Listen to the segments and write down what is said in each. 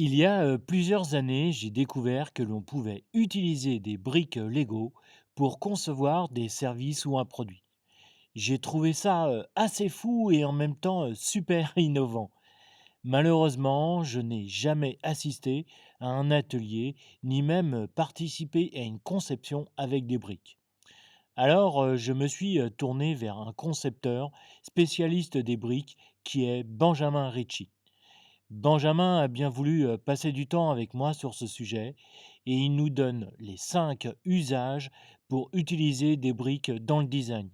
Il y a plusieurs années, j'ai découvert que l'on pouvait utiliser des briques Lego pour concevoir des services ou un produit. J'ai trouvé ça assez fou et en même temps super innovant. Malheureusement, je n'ai jamais assisté à un atelier ni même participé à une conception avec des briques. Alors, je me suis tourné vers un concepteur spécialiste des briques qui est Benjamin Ritchie. Benjamin a bien voulu passer du temps avec moi sur ce sujet et il nous donne les 5 usages pour utiliser des briques dans le design.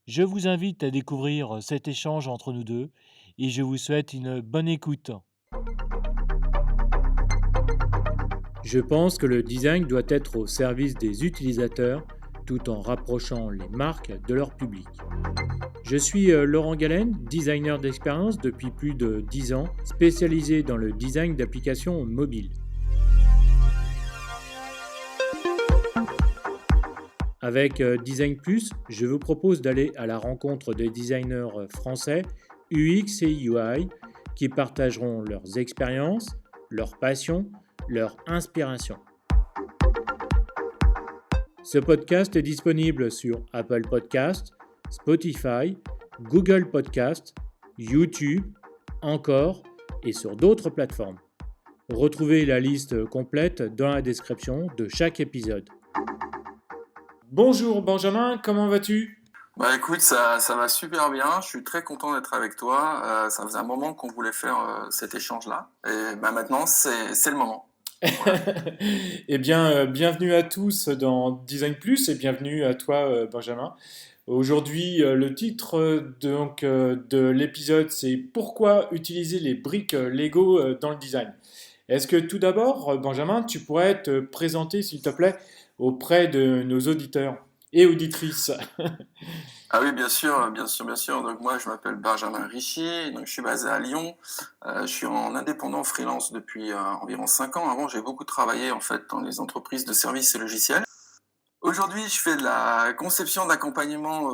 Je vous invite à découvrir cet échange entre nous deux et je vous souhaite une bonne écoute. Je pense que le design doit être au service des utilisateurs tout en rapprochant les marques de leur public. Je suis Laurent Galen, designer d'expérience depuis plus de 10 ans, spécialisé dans le design d'applications mobiles. Avec Design Plus, je vous propose d'aller à la rencontre des designers français UX et UI qui partageront leurs expériences, leurs passions, leur inspiration. Ce podcast est disponible sur Apple Podcast, Spotify, Google Podcast, YouTube, encore et sur d'autres plateformes. Retrouvez la liste complète dans la description de chaque épisode. Bonjour Benjamin, comment vas-tu? Bah écoute, ça va super bien. Je suis très content d'être avec toi. Ça faisait un moment qu'on voulait faire cet échange-là. Et bah maintenant, c'est le moment. Voilà. Eh bien, bienvenue à tous dans Design Plus et bienvenue à toi Benjamin. Aujourd'hui, le titre de l'épisode, c'est Pourquoi utiliser les briques Lego dans le design. Est-ce que tout d'abord, Benjamin, tu pourrais te présenter, s'il te plaît, auprès de nos auditeurs et auditrices? Ah oui, bien sûr, bien sûr, bien sûr. Donc moi, je m'appelle Benjamin Richy. Donc je suis basé à Lyon. Je suis en indépendant freelance depuis environ 5 ans. Avant, j'ai beaucoup travaillé en fait dans les entreprises de services et logiciels. Aujourd'hui, je fais de la conception d'accompagnement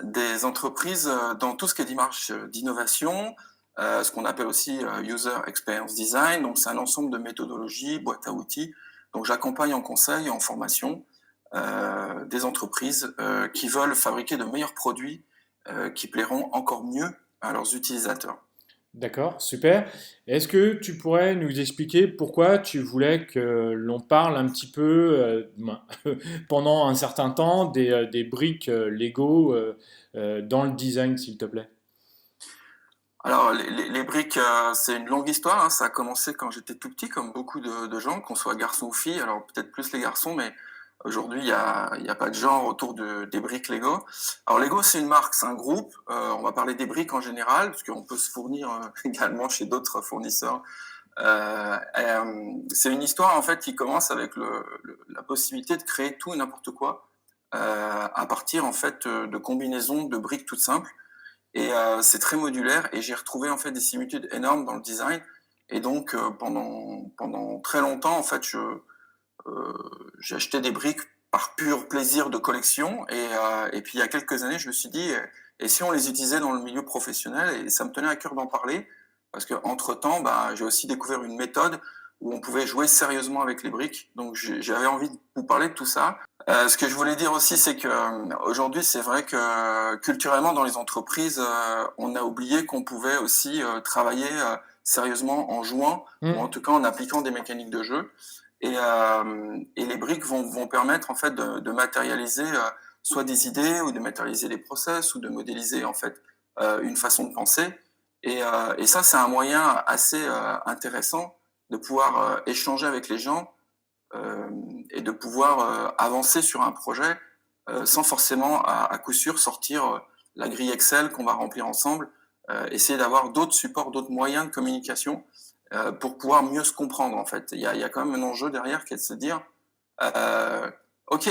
des entreprises dans tout ce qui est démarche d'innovation, ce qu'on appelle aussi User Experience Design. Donc, c'est un ensemble de méthodologies, boîtes à outils. Donc, j'accompagne en conseil et en formation des entreprises qui veulent fabriquer de meilleurs produits qui plairont encore mieux à leurs utilisateurs. D'accord, super. Est-ce que tu pourrais nous expliquer pourquoi tu voulais que l'on parle un petit peu pendant un certain temps des briques Lego dans le design, s'il te plaît? Alors, les briques, c'est une longue histoire, hein. Ça a commencé quand j'étais tout petit, comme beaucoup de gens, qu'on soit garçon ou fille. Alors, peut-être plus les garçons, mais aujourd'hui, il y a pas de genre autour des briques Lego. Alors, Lego, c'est une marque, c'est un groupe. On va parler des briques en général, parce qu'on peut se fournir également chez d'autres fournisseurs. C'est une histoire, en fait, qui commence avec la possibilité de créer tout et n'importe quoi à partir, en fait, de combinaisons de briques toutes simples. Et c'est très modulaire et j'ai retrouvé en fait des similitudes énormes dans le design. Et donc pendant très longtemps en fait j'ai acheté des briques par pur plaisir de collection et puis il y a quelques années je me suis dit et si on les utilisait dans le milieu professionnel et ça me tenait à cœur d'en parler parce que entre temps bah, j'ai aussi découvert une méthode où on pouvait jouer sérieusement avec les briques. Donc j'avais envie de vous parler de tout ça. Ce que je voulais dire aussi, c'est que aujourd'hui, c'est vrai que culturellement dans les entreprises, on a oublié qu'on pouvait aussi travailler sérieusement en jouant ou en Hmm. tout cas en appliquant des mécaniques de jeu. Et les briques vont permettre en fait de matérialiser soit des idées ou de matérialiser des process ou de modéliser en fait une façon de penser. Et ça, c'est un moyen assez intéressant de pouvoir échanger avec les gens euh, et de pouvoir avancer sur un projet sans forcément à coup sûr sortir la grille Excel qu'on va remplir ensemble, essayer d'avoir d'autres supports, d'autres moyens de communication pour pouvoir mieux se comprendre en fait. Il y a quand même un enjeu derrière qui est de se dire ok,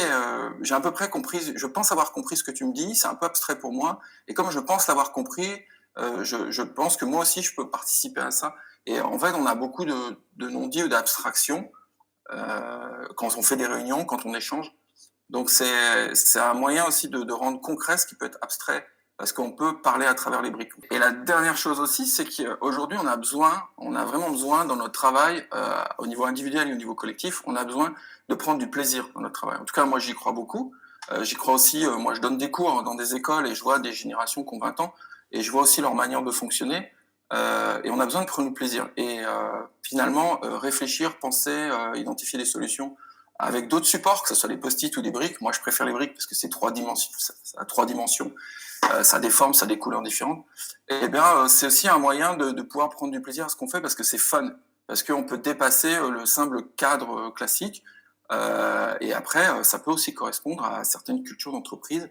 j'ai à peu près compris, je pense avoir compris ce que tu me dis, c'est un peu abstrait pour moi, et comme je pense l'avoir compris, je pense que moi aussi je peux participer à ça. Et en fait, on a beaucoup de non-dits ou d'abstractions quand on fait des réunions, quand on échange. Donc c'est un moyen aussi de rendre concret ce qui peut être abstrait parce qu'on peut parler à travers les briques. Et la dernière chose aussi, c'est qu'aujourd'hui, on a vraiment besoin dans notre travail, au niveau individuel et au niveau collectif, on a besoin de prendre du plaisir dans notre travail. En tout cas, moi, j'y crois beaucoup. J'y crois aussi, moi, je donne des cours dans des écoles et je vois des générations qui ont 20 ans et je vois aussi leur manière de fonctionner. Et on a besoin de prendre du plaisir. Et finalement, réfléchir, penser, identifier des solutions avec d'autres supports, que ce soit les post-it ou des briques. Moi, je préfère les briques parce que c'est 3 dimensions, ça a 3 dimensions. Ça a des formes, ça a des couleurs différentes. Et bien, c'est aussi un moyen de pouvoir prendre du plaisir à ce qu'on fait parce que c'est fun, parce qu'on peut dépasser le simple cadre classique. Et après, ça peut aussi correspondre à certaines cultures d'entreprise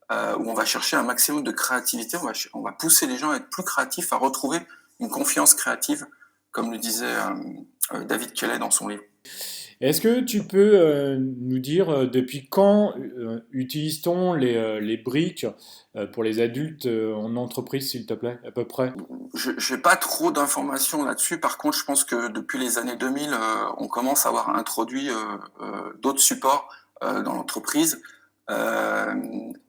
où on va chercher un maximum de créativité, on va pousser les gens à être plus créatifs, à retrouver une confiance créative, comme le disait David Kelley dans son livre. Est-ce que tu peux nous dire depuis quand utilise-t-on les briques pour les adultes en entreprise, s'il te plaît, à peu près? Je n'ai pas trop d'informations là-dessus. Par contre, je pense que depuis les années 2000, on commence à avoir introduit d'autres supports dans l'entreprise. Euh,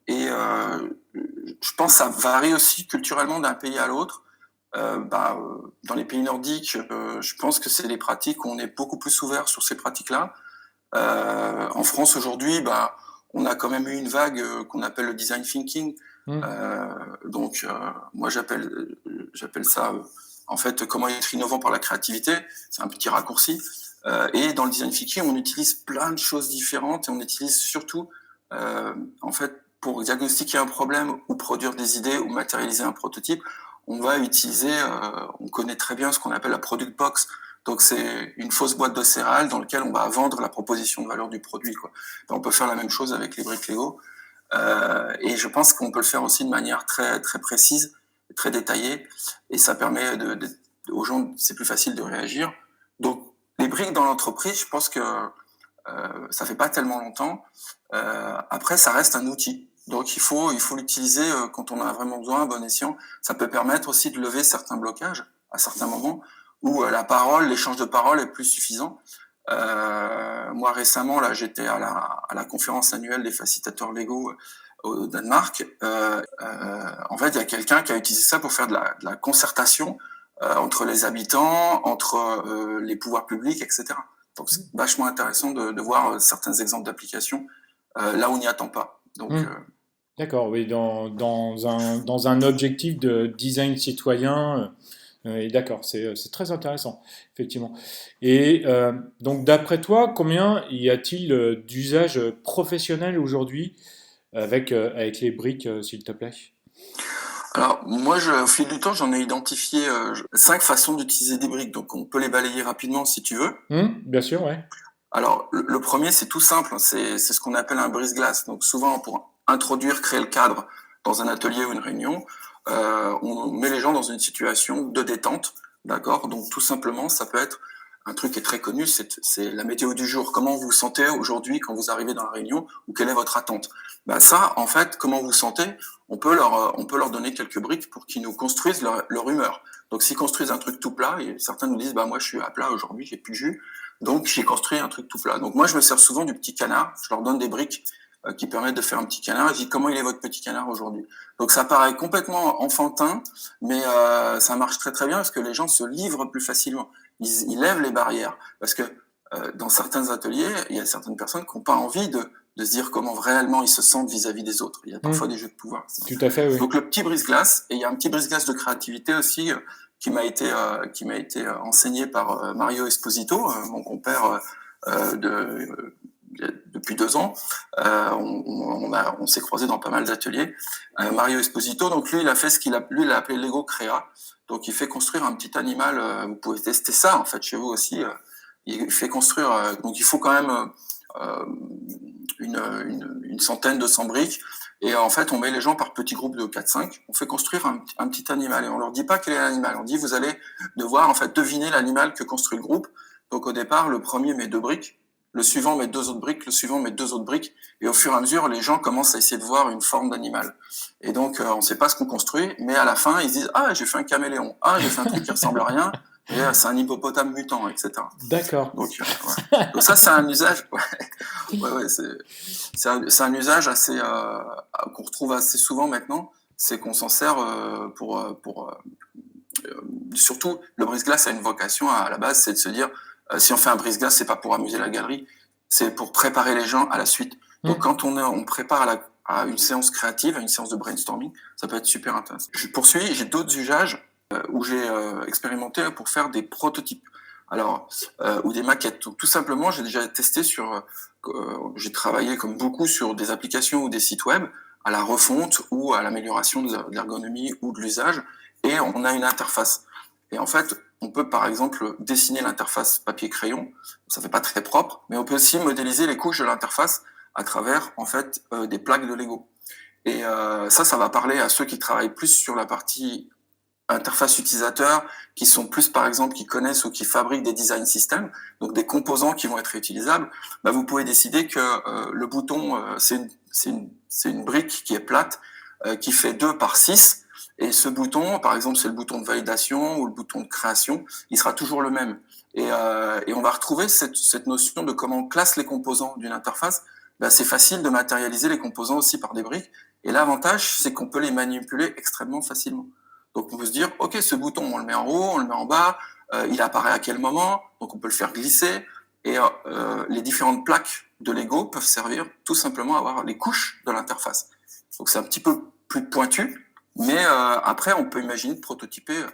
et je pense que ça varie aussi culturellement d'un pays à l'autre. Dans les pays nordiques, je pense que c'est des pratiques où on est beaucoup plus ouvert sur ces pratiques-là. En France aujourd'hui, on a quand même eu une vague qu'on appelle le design thinking. Hmm. Moi j'appelle ça en fait comment être innovant par la créativité. C'est un petit raccourci. Et dans le design thinking, on utilise plein de choses différentes et on utilise surtout en fait pour diagnostiquer un problème ou produire des idées ou matérialiser un prototype, on va utiliser, on connaît très bien ce qu'on appelle la product box. Donc c'est une fausse boîte de céréales dans laquelle on va vendre la proposition de valeur du produit, quoi. On peut faire la même chose avec les briques Lego. Et je pense qu'on peut le faire aussi de manière très, très précise, très détaillée. Et ça permet aux gens, c'est plus facile de réagir. Donc les briques dans l'entreprise, je pense que ça fait pas tellement longtemps. Après, ça reste un outil. Donc il faut l'utiliser quand on en a vraiment besoin, à bon escient. Ça peut permettre aussi de lever certains blocages à certains moments où l'échange de parole est plus suffisant. Moi récemment, là, j'étais à la conférence annuelle des facilitateurs Lego au Danemark. En fait, il y a quelqu'un qui a utilisé ça pour faire de la concertation entre les habitants, entre les pouvoirs publics, etc. Donc c'est vachement intéressant de voir certains exemples d'applications là où on n'y attend pas. Donc, Hmm. D'accord, oui, dans un objectif de design citoyen. Et d'accord, c'est très intéressant, effectivement. Et donc, d'après toi, combien y a-t-il d'usages professionnels aujourd'hui avec les briques, s'il te plaît? alors moi, au fil du temps, j'en ai identifié 5 façons d'utiliser des briques. Donc on peut les balayer rapidement si tu veux. Bien sûr, ouais. Alors le premier, c'est tout simple, c'est ce qu'on appelle un brise-glace. Donc souvent pour introduire, créer le cadre dans un atelier ou une réunion, on met les gens dans une situation de détente, d'accord? Donc tout simplement, ça peut être un truc qui est très connu, c'est la météo du jour. Comment vous vous sentez aujourd'hui quand vous arrivez dans la réunion ou quelle est votre attente? Ça, en fait, comment vous vous sentez, on peut leur donner quelques briques pour qu'ils nous construisent leur humeur. Donc s'ils construisent un truc tout plat, et certains nous disent, moi je suis à plat aujourd'hui, j'ai plus de jus, donc j'ai construit un truc tout plat. Donc moi je me sers souvent du petit canard, je leur donne des briques qui permettent de faire un petit canard, et je dis comment il est votre petit canard aujourd'hui. Donc ça paraît complètement enfantin, mais ça marche très très bien parce que les gens se livrent plus facilement. Ils lèvent les barrières. Parce que dans certains ateliers, il y a certaines personnes qui n'ont pas envie de se dire comment réellement ils se sentent vis-à-vis des autres. Il y a parfois des jeux de pouvoir. Tout à fait, oui. Donc le petit brise-glace, et il y a un petit brise-glace de créativité aussi qui m'a été enseigné par Mario Esposito, mon compère depuis 2 ans. On s'est croisés dans pas mal d'ateliers. Mario Esposito, donc lui, il a fait lui, il a appelé Lego Créa. Donc il fait construire un petit animal. Vous pouvez tester ça en fait chez vous aussi. Il fait construire. Donc il faut quand même une centaine, 200 briques. Et en fait, on met les gens par petits groupes de 4-5. On fait construire un petit animal. Et on leur dit pas quel est l'animal. On dit, vous allez devoir en fait deviner l'animal que construit le groupe. Donc au départ, le premier met 2 briques. Le suivant met 2 autres briques. Le suivant met 2 autres briques. Et au fur et à mesure, les gens commencent à essayer de voir une forme d'animal. Et donc, on ne sait pas ce qu'on construit. Mais à la fin, ils se disent, ah, j'ai fait un caméléon. Ah, j'ai fait un truc qui ressemble à rien. Et c'est un hippopotame mutant, etc. D'accord. Donc Donc ça, c'est un usage. C'est un usage assez qu'on retrouve assez souvent maintenant. c'est qu'on s'en sert surtout, le brise-glace a une vocation à la base, c'est de se dire, si on fait un brise-glace, c'est pas pour amuser la galerie, c'est pour préparer les gens à la suite. Donc Hmm. quand on prépare à une séance créative, à une séance de brainstorming, ça peut être super intéressant. Je poursuis, j'ai d'autres usages où j'ai expérimenté pour faire des prototypes. Alors, ou des maquettes. Donc, tout simplement, j'ai déjà testé j'ai travaillé comme beaucoup sur des applications ou des sites web à la refonte ou à l'amélioration de l'ergonomie ou de l'usage, et on a une interface. Et en fait, on peut par exemple dessiner l'interface papier-crayon, ça fait pas très propre, mais on peut aussi modéliser les couches de l'interface à travers en fait des plaques de Lego. Et ça va parler à ceux qui travaillent plus sur la partie interface utilisateur, qui sont plus par exemple qui connaissent ou qui fabriquent des design systems, donc des composants qui vont être réutilisables. Bah, vous pouvez décider que le bouton, c'est une brique qui est plate, qui fait 2 par 6, et ce bouton, par exemple, c'est le bouton de validation ou le bouton de création, il sera toujours le même. Et on va retrouver cette notion de comment on classe les composants d'une interface. Bah, c'est facile de matérialiser les composants aussi par des briques. Et l'avantage, c'est qu'on peut les manipuler extrêmement facilement. Donc on peut se dire, ok, ce bouton, on le met en haut, on le met en bas, il apparaît à quel moment, donc on peut le faire glisser. Et les différentes plaques de Lego peuvent servir tout simplement à avoir les couches de l'interface. Donc c'est un petit peu plus pointu, mais après on peut imaginer de prototyper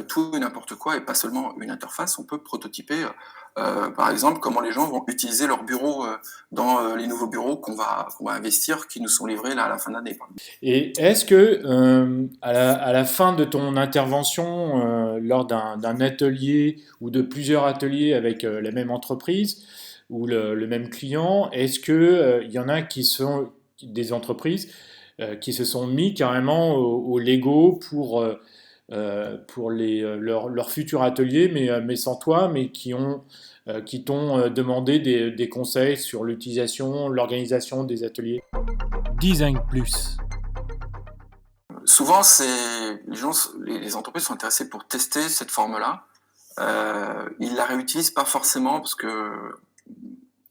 tout et n'importe quoi, et pas seulement une interface. On peut prototyper par exemple comment les gens vont utiliser leur bureau dans les nouveaux bureaux qu'on va investir, qui nous sont livrés là à la fin de l'année. Et est-ce que à la fin de ton intervention, lors d'un atelier ou de plusieurs ateliers avec la même entreprise ou le même client, est-ce que il y en a qui sont des entreprises qui se sont mis carrément au Lego pour leur futur atelier, mais sans toi, mais qui t'ont demandé des conseils sur l'utilisation, l'organisation des ateliers? Design Plus. Souvent, les entreprises sont intéressées pour tester cette forme-là. Ils la réutilisent pas forcément parce que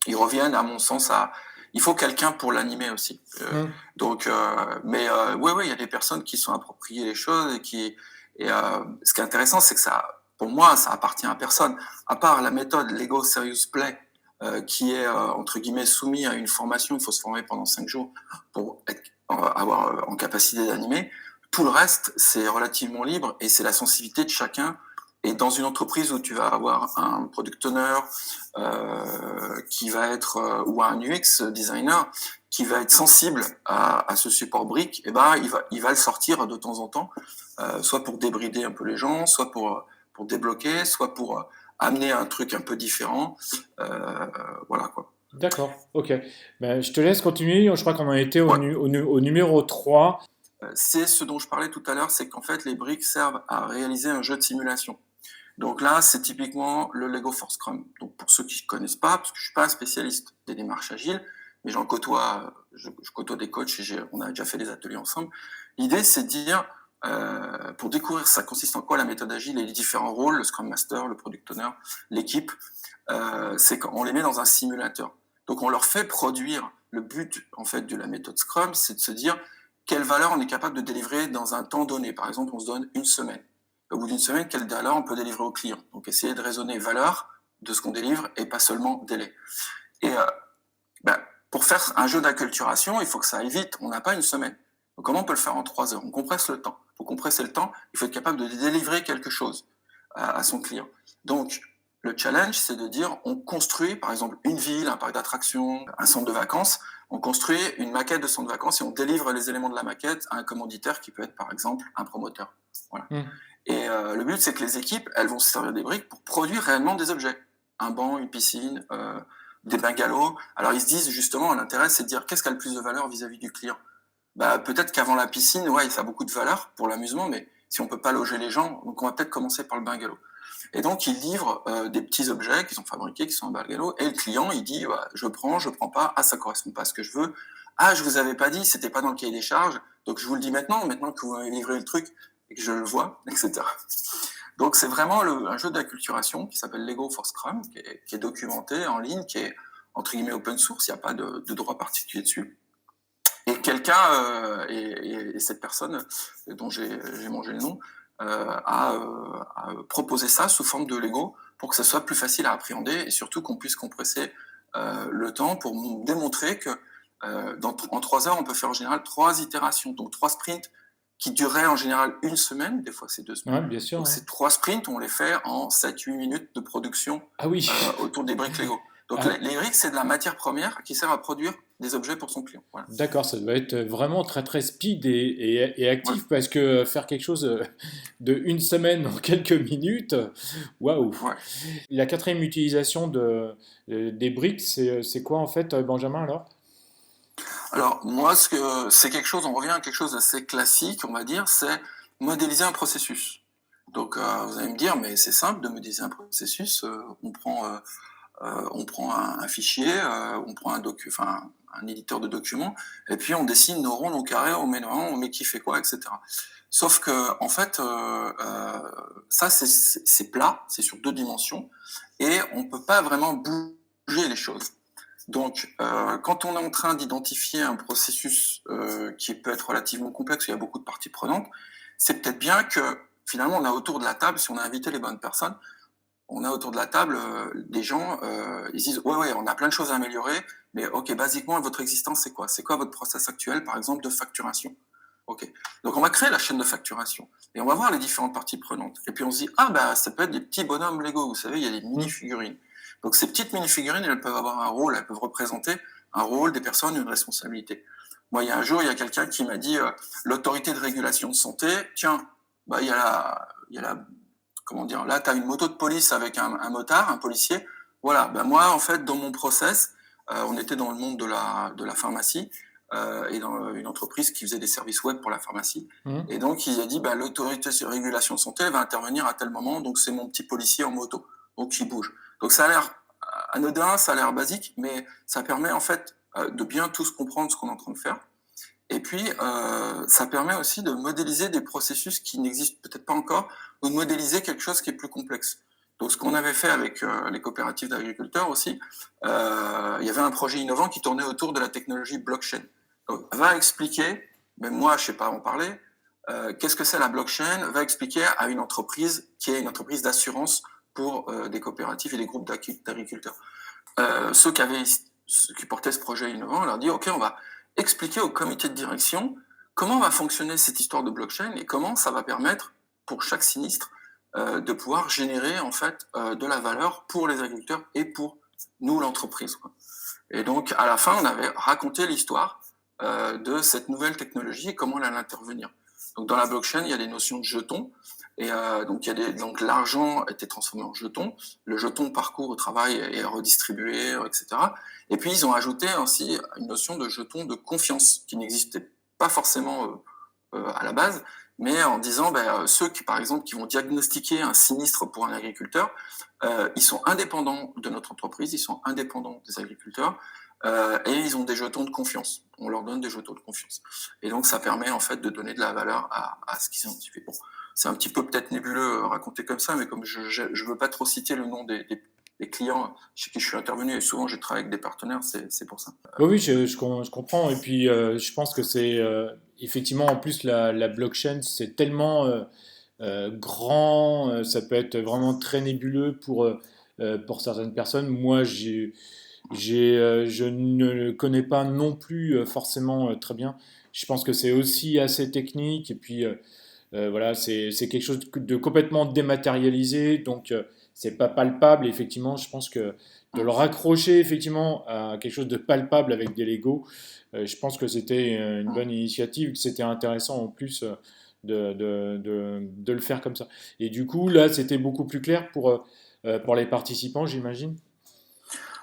ils reviennent, à mon sens, il faut quelqu'un pour l'animer aussi. Hmm. Oui, il y a des personnes qui sont appropriées les choses ce qui est intéressant, c'est que pour moi, ça appartient à personne. À part la méthode Lego Serious Play, qui est entre guillemets soumis à une formation, il faut se former pendant 5 jours pour avoir en capacité d'animer. Tout le reste, c'est relativement libre et c'est la sensibilité de chacun. Et dans une entreprise où tu vas avoir un product owner qui va être ou un UX designer qui va être sensible à ce support brique, et ben il va le sortir de temps en temps, soit pour débrider un peu les gens, soit pour débloquer, soit pour amener un truc un peu différent. Voilà quoi. D'accord, ok. Ben, je te laisse continuer. Je crois qu'on en était Ouais. au numéro 3. C'est ce dont je parlais tout à l'heure, c'est qu'en fait les briques servent à réaliser un jeu de simulation. Donc là, c'est typiquement le Lego for Scrum. Donc pour ceux qui ne connaissent pas, parce que je suis pas un spécialiste des démarches agiles, mais je côtoie des coachs et on a déjà fait des ateliers ensemble. L'idée, c'est de dire, pour découvrir ça consiste en quoi la méthode agile et les différents rôles, le Scrum Master, le Product Owner, l'équipe, c'est qu'on les met dans un simulateur. Donc on leur fait produire. Le but en fait de la méthode Scrum, c'est de se dire quelle valeur on est capable de délivrer dans un temps donné. Par exemple, on se donne une semaine. Au bout d'une semaine, quelle valeur on peut délivrer au client. Donc essayer de raisonner valeur de ce qu'on délivre et pas seulement délai. Et pour faire un jeu d'acculturation, il faut que ça aille vite. On n'a pas une semaine. Donc comment on peut le faire en 3 heures? On compresse le temps. Pour compresser le temps, il faut être capable de délivrer quelque chose à son client. Donc le challenge, c'est de dire, on construit par exemple une ville, un parc d'attractions, un centre de vacances. On construit une maquette de centre de vacances et on délivre les éléments de la maquette à un commanditaire qui peut être par exemple un promoteur. Voilà. Hmm. Et le but, c'est que les équipes, elles vont se servir des briques pour produire réellement des objets. Un banc, une piscine, des bungalows. Alors ils se disent justement, l'intérêt, c'est de dire qu'est-ce qui a le plus de valeur vis-à-vis du client. Bah, peut-être qu'avant la piscine, ouais, ça a beaucoup de valeur pour l'amusement, mais si on peut pas loger les gens, donc on va peut-être commencer par le bungalow. Et donc ils livrent des petits objets qui sont fabriqués, qui sont en bungalow, et le client, il dit, ouais, je prends pas, ah, ça correspond pas à ce que je veux, ah, je vous avais pas dit, c'était pas dans le cahier des charges, donc je vous le dis maintenant que vous m'avez livré le truc, et que je le vois, etc. Donc c'est vraiment un jeu d'acculturation qui s'appelle Lego for Scrum, qui est documenté en ligne, qui est entre guillemets open source, il n'y a pas de droit particulier dessus. Et quelqu'un, et cette personne dont j'ai mangé le nom, a proposé ça sous forme de Lego pour que ça soit plus facile à appréhender et surtout qu'on puisse compresser le temps pour démontrer que en 3 heures, on peut faire en général 3 itérations, donc 3 sprints qui dureraient en général une semaine, des fois c'est 2 semaines. Ouais, bien sûr, Donc ouais. ces 3 sprints, on les fait en 7-8 minutes de production Ah oui. autour des briques Lego. Donc Ah, les briques, c'est de la matière première qui sert à produire des objets pour son client. Voilà. d'accord, ça doit être vraiment très très speed et Ouais, actif parce que faire quelque chose de une semaine en quelques minutes, waouh! ouais. La quatrième utilisation des briques, c'est quoi en fait, Benjamin, alors? Alors moi, c'est quelque chose, on revient à quelque chose d'assez classique, on va dire, c'est modéliser un processus. Donc vous allez me dire, mais c'est simple de modéliser un processus. On prend un fichier, on prend un éditeur de documents, et puis on dessine nos ronds, nos carrés, on met qui fait quoi, etc. Sauf que en fait, ça c'est plat, c'est sur 2 dimensions, et on peut pas vraiment bouger les choses. Donc, quand on est en train d'identifier un processus qui peut être relativement complexe, où il y a beaucoup de parties prenantes, c'est peut-être bien que finalement on a autour de la table, si on a invité les bonnes personnes, on a autour de la table des gens, ils disent ouais, on a plein de choses à améliorer, mais ok, basiquement, votre existence, c'est quoi? C'est quoi votre process actuel, par exemple, de facturation? Ok. Donc on va créer la chaîne de facturation et on va voir les différentes parties prenantes. Et puis on se dit ah bah ça peut être des petits bonhommes Lego, vous savez, il y a des mini Hmm. figurines. Donc ces petites mini figurines, elles peuvent avoir un rôle, elles peuvent représenter un rôle, des personnes, une responsabilité. Moi, il y a un jour, il y a quelqu'un qui m'a dit l'autorité de régulation de santé. Tiens, bah il y a la comment dire, là, tu as une moto de police avec un motard, un policier. Voilà, ben moi, en fait, dans mon process, on était dans le monde de la pharmacie et dans une entreprise qui faisait des services web pour la pharmacie. Hmm. Et donc, il a dit, ben, l'autorité de régulation de santé va intervenir à tel moment, donc c'est mon petit policier en moto, donc il bouge. Donc, ça a l'air anodin, ça a l'air basique, mais ça permet en fait de bien tous comprendre ce qu'on est en train de faire. Et puis, ça permet aussi de modéliser des processus qui n'existent peut-être pas encore, ou de modéliser quelque chose qui est plus complexe. Donc, ce qu'on avait fait avec les coopératives d'agriculteurs aussi, il y avait un projet innovant qui tournait autour de la technologie blockchain. Donc, va expliquer, mais moi, je sais pas en parler, qu'est-ce que c'est la blockchain, va expliquer à une entreprise qui est une entreprise d'assurance pour des coopératives et des groupes d'agriculteurs. Ceux qui portaient ce projet innovant, on leur dit, OK, on va expliquer au comité de direction comment va fonctionner cette histoire de blockchain et comment ça va permettre pour chaque sinistre de pouvoir générer en fait de la valeur pour les agriculteurs et pour nous l'entreprise. Et donc à la fin, on avait raconté l'histoire de cette nouvelle technologie et comment elle allait intervenir. Donc dans la blockchain, il y a des notions de jetons. Et donc l'argent était transformé en jetons. Le jeton parcourt au travail et est redistribué, etc. Et puis ils ont ajouté aussi une notion de jeton de confiance qui n'existait pas forcément à la base, mais en disant ceux qui par exemple qui vont diagnostiquer un sinistre pour un agriculteur, ils sont indépendants de notre entreprise, ils sont indépendants des agriculteurs. Et ils ont des jetons de confiance. On leur donne des jetons de confiance. Et donc, ça permet en fait de donner de la valeur à ce qu'ils ont identifié. Bon, c'est un petit peu peut-être nébuleux raconté comme ça, mais comme je ne veux pas trop citer le nom des clients chez qui je suis intervenu, et souvent j'ai travaillé avec des partenaires, c'est pour ça. Oui, oui, je comprends. Et puis, je pense que c'est effectivement, en plus, la blockchain, c'est tellement grand, ça peut être vraiment très nébuleux pour certaines personnes. Moi, je ne le connais pas non plus forcément très bien. Je pense que c'est aussi assez technique. Et puis, voilà, c'est quelque chose de complètement dématérialisé. Donc, c'est pas palpable. Et effectivement, je pense que de le raccrocher effectivement à quelque chose de palpable avec des Lego, je pense que c'était une bonne initiative, que c'était intéressant en plus de le faire comme ça. Et du coup, là, c'était beaucoup plus clair pour les participants, j'imagine.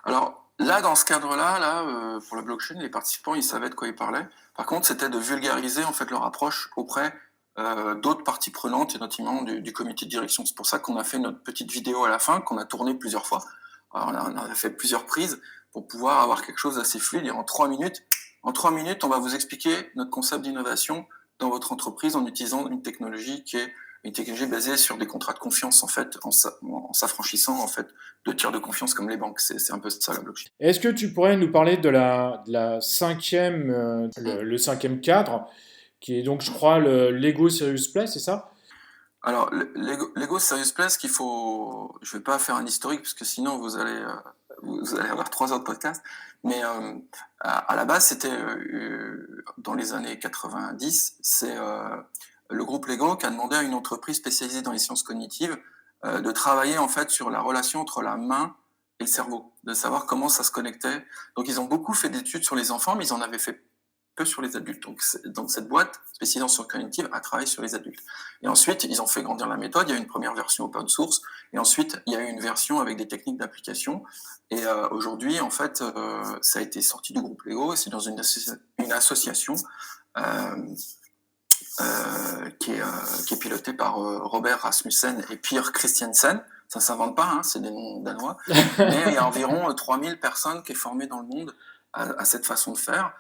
Alors là, dans ce cadre-là, pour la blockchain, les participants, ils savaient de quoi ils parlaient. Par contre, c'était de vulgariser en fait leur approche auprès d'autres parties prenantes et notamment du comité de direction. C'est pour ça qu'on a fait notre petite vidéo à la fin, qu'on a tournée plusieurs fois. Alors, on a fait plusieurs prises pour pouvoir avoir quelque chose d'assez fluide. Et en 3 minutes, on va vous expliquer notre concept d'innovation dans votre entreprise en utilisant une technologie qui est une technologie basée sur des contrats de confiance, en fait, en s'affranchissant, en fait, de tiers de confiance comme les banques. C'est un peu ça, la blockchain. Est-ce que tu pourrais nous parler de la cinquième, le cinquième cadre, qui est donc, je crois, le Lego Serious Play, c'est ça? Alors, Lego Serious Play, ce qu'il faut, je vais pas faire un historique parce que sinon vous allez avoir 3 heures de podcast. Mais à la base, c'était dans les années 90, c'est le groupe Lego qui a demandé à une entreprise spécialisée dans les sciences cognitives de travailler en fait sur la relation entre la main et le cerveau, de savoir comment ça se connectait. Donc, ils ont beaucoup fait d'études sur les enfants, mais ils en avaient fait peu sur les adultes. Donc cette boîte spécialisée en sciences cognitives a travaillé sur les adultes. Et ensuite, ils ont fait grandir la méthode. Il y a eu une première version open source, et ensuite, il y a eu une version avec des techniques d'application. Et aujourd'hui, en fait, ça a été sorti du groupe Lego, et c'est dans une association euh, qui est pilotée par Robert Rasmussen et Pierre Christiansen. Ça ne s'invente pas, hein, c'est des noms danois. Mais il y a environ 3000 personnes qui sont formées dans le monde à cette façon de faire.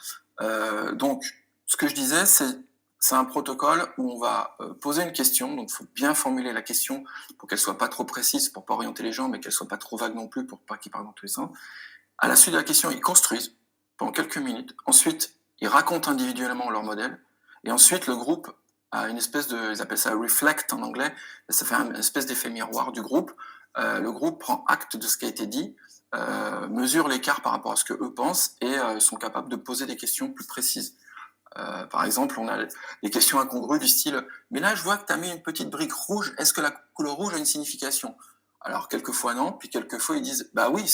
Donc, ce que je disais, c'est un protocole où on va poser une question. Donc, il faut bien formuler la question pour qu'elle soit pas trop précise, pour pas orienter les gens, mais qu'elle soit pas trop vague non plus, pour pas qu'ils parlent dans tous les sens. À la suite de la question, ils construisent pendant quelques minutes. Ensuite, ils racontent individuellement leur modèle. Et ensuite, le groupe a une espèce de, ils appellent ça reflect en anglais. Ça fait une espèce d'effet miroir du groupe. Le groupe prend acte de ce qui a été dit, mesurent l'écart par rapport à ce que eux pensent et sont capables de poser des questions plus précises. Par exemple, on a des questions incongrues du style « Mais là, je vois que tu as mis une petite brique rouge, est-ce que la couleur rouge a une signification ?» Alors, quelquefois non, puis quelquefois ils disent « Bah oui,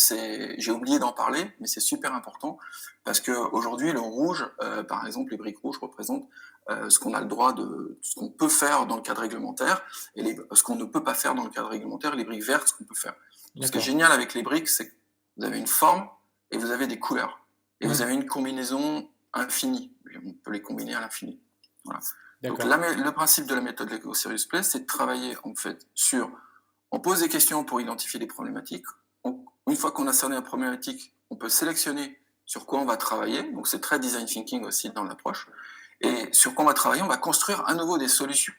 j'ai oublié d'en parler, mais c'est super important, parce qu'aujourd'hui, le rouge, par exemple, les briques rouges représentent ce qu'on a le droit ce qu'on peut faire dans le cadre réglementaire, et ce qu'on ne peut pas faire dans le cadre réglementaire, les briques vertes, ce qu'on peut faire. » Ce qui est génial avec les briques, c'est que vous avez une forme et vous avez des couleurs. Et vous avez une combinaison infinie. On peut les combiner à l'infini. Voilà. Donc le principe de la méthode Lego Serious Play, c'est de travailler en fait on pose des questions pour identifier des problématiques. Une fois qu'on a cerné la problématique, on peut sélectionner sur quoi on va travailler. Donc c'est très design thinking aussi dans l'approche. Et sur quoi on va travailler, on va construire à nouveau des solutions.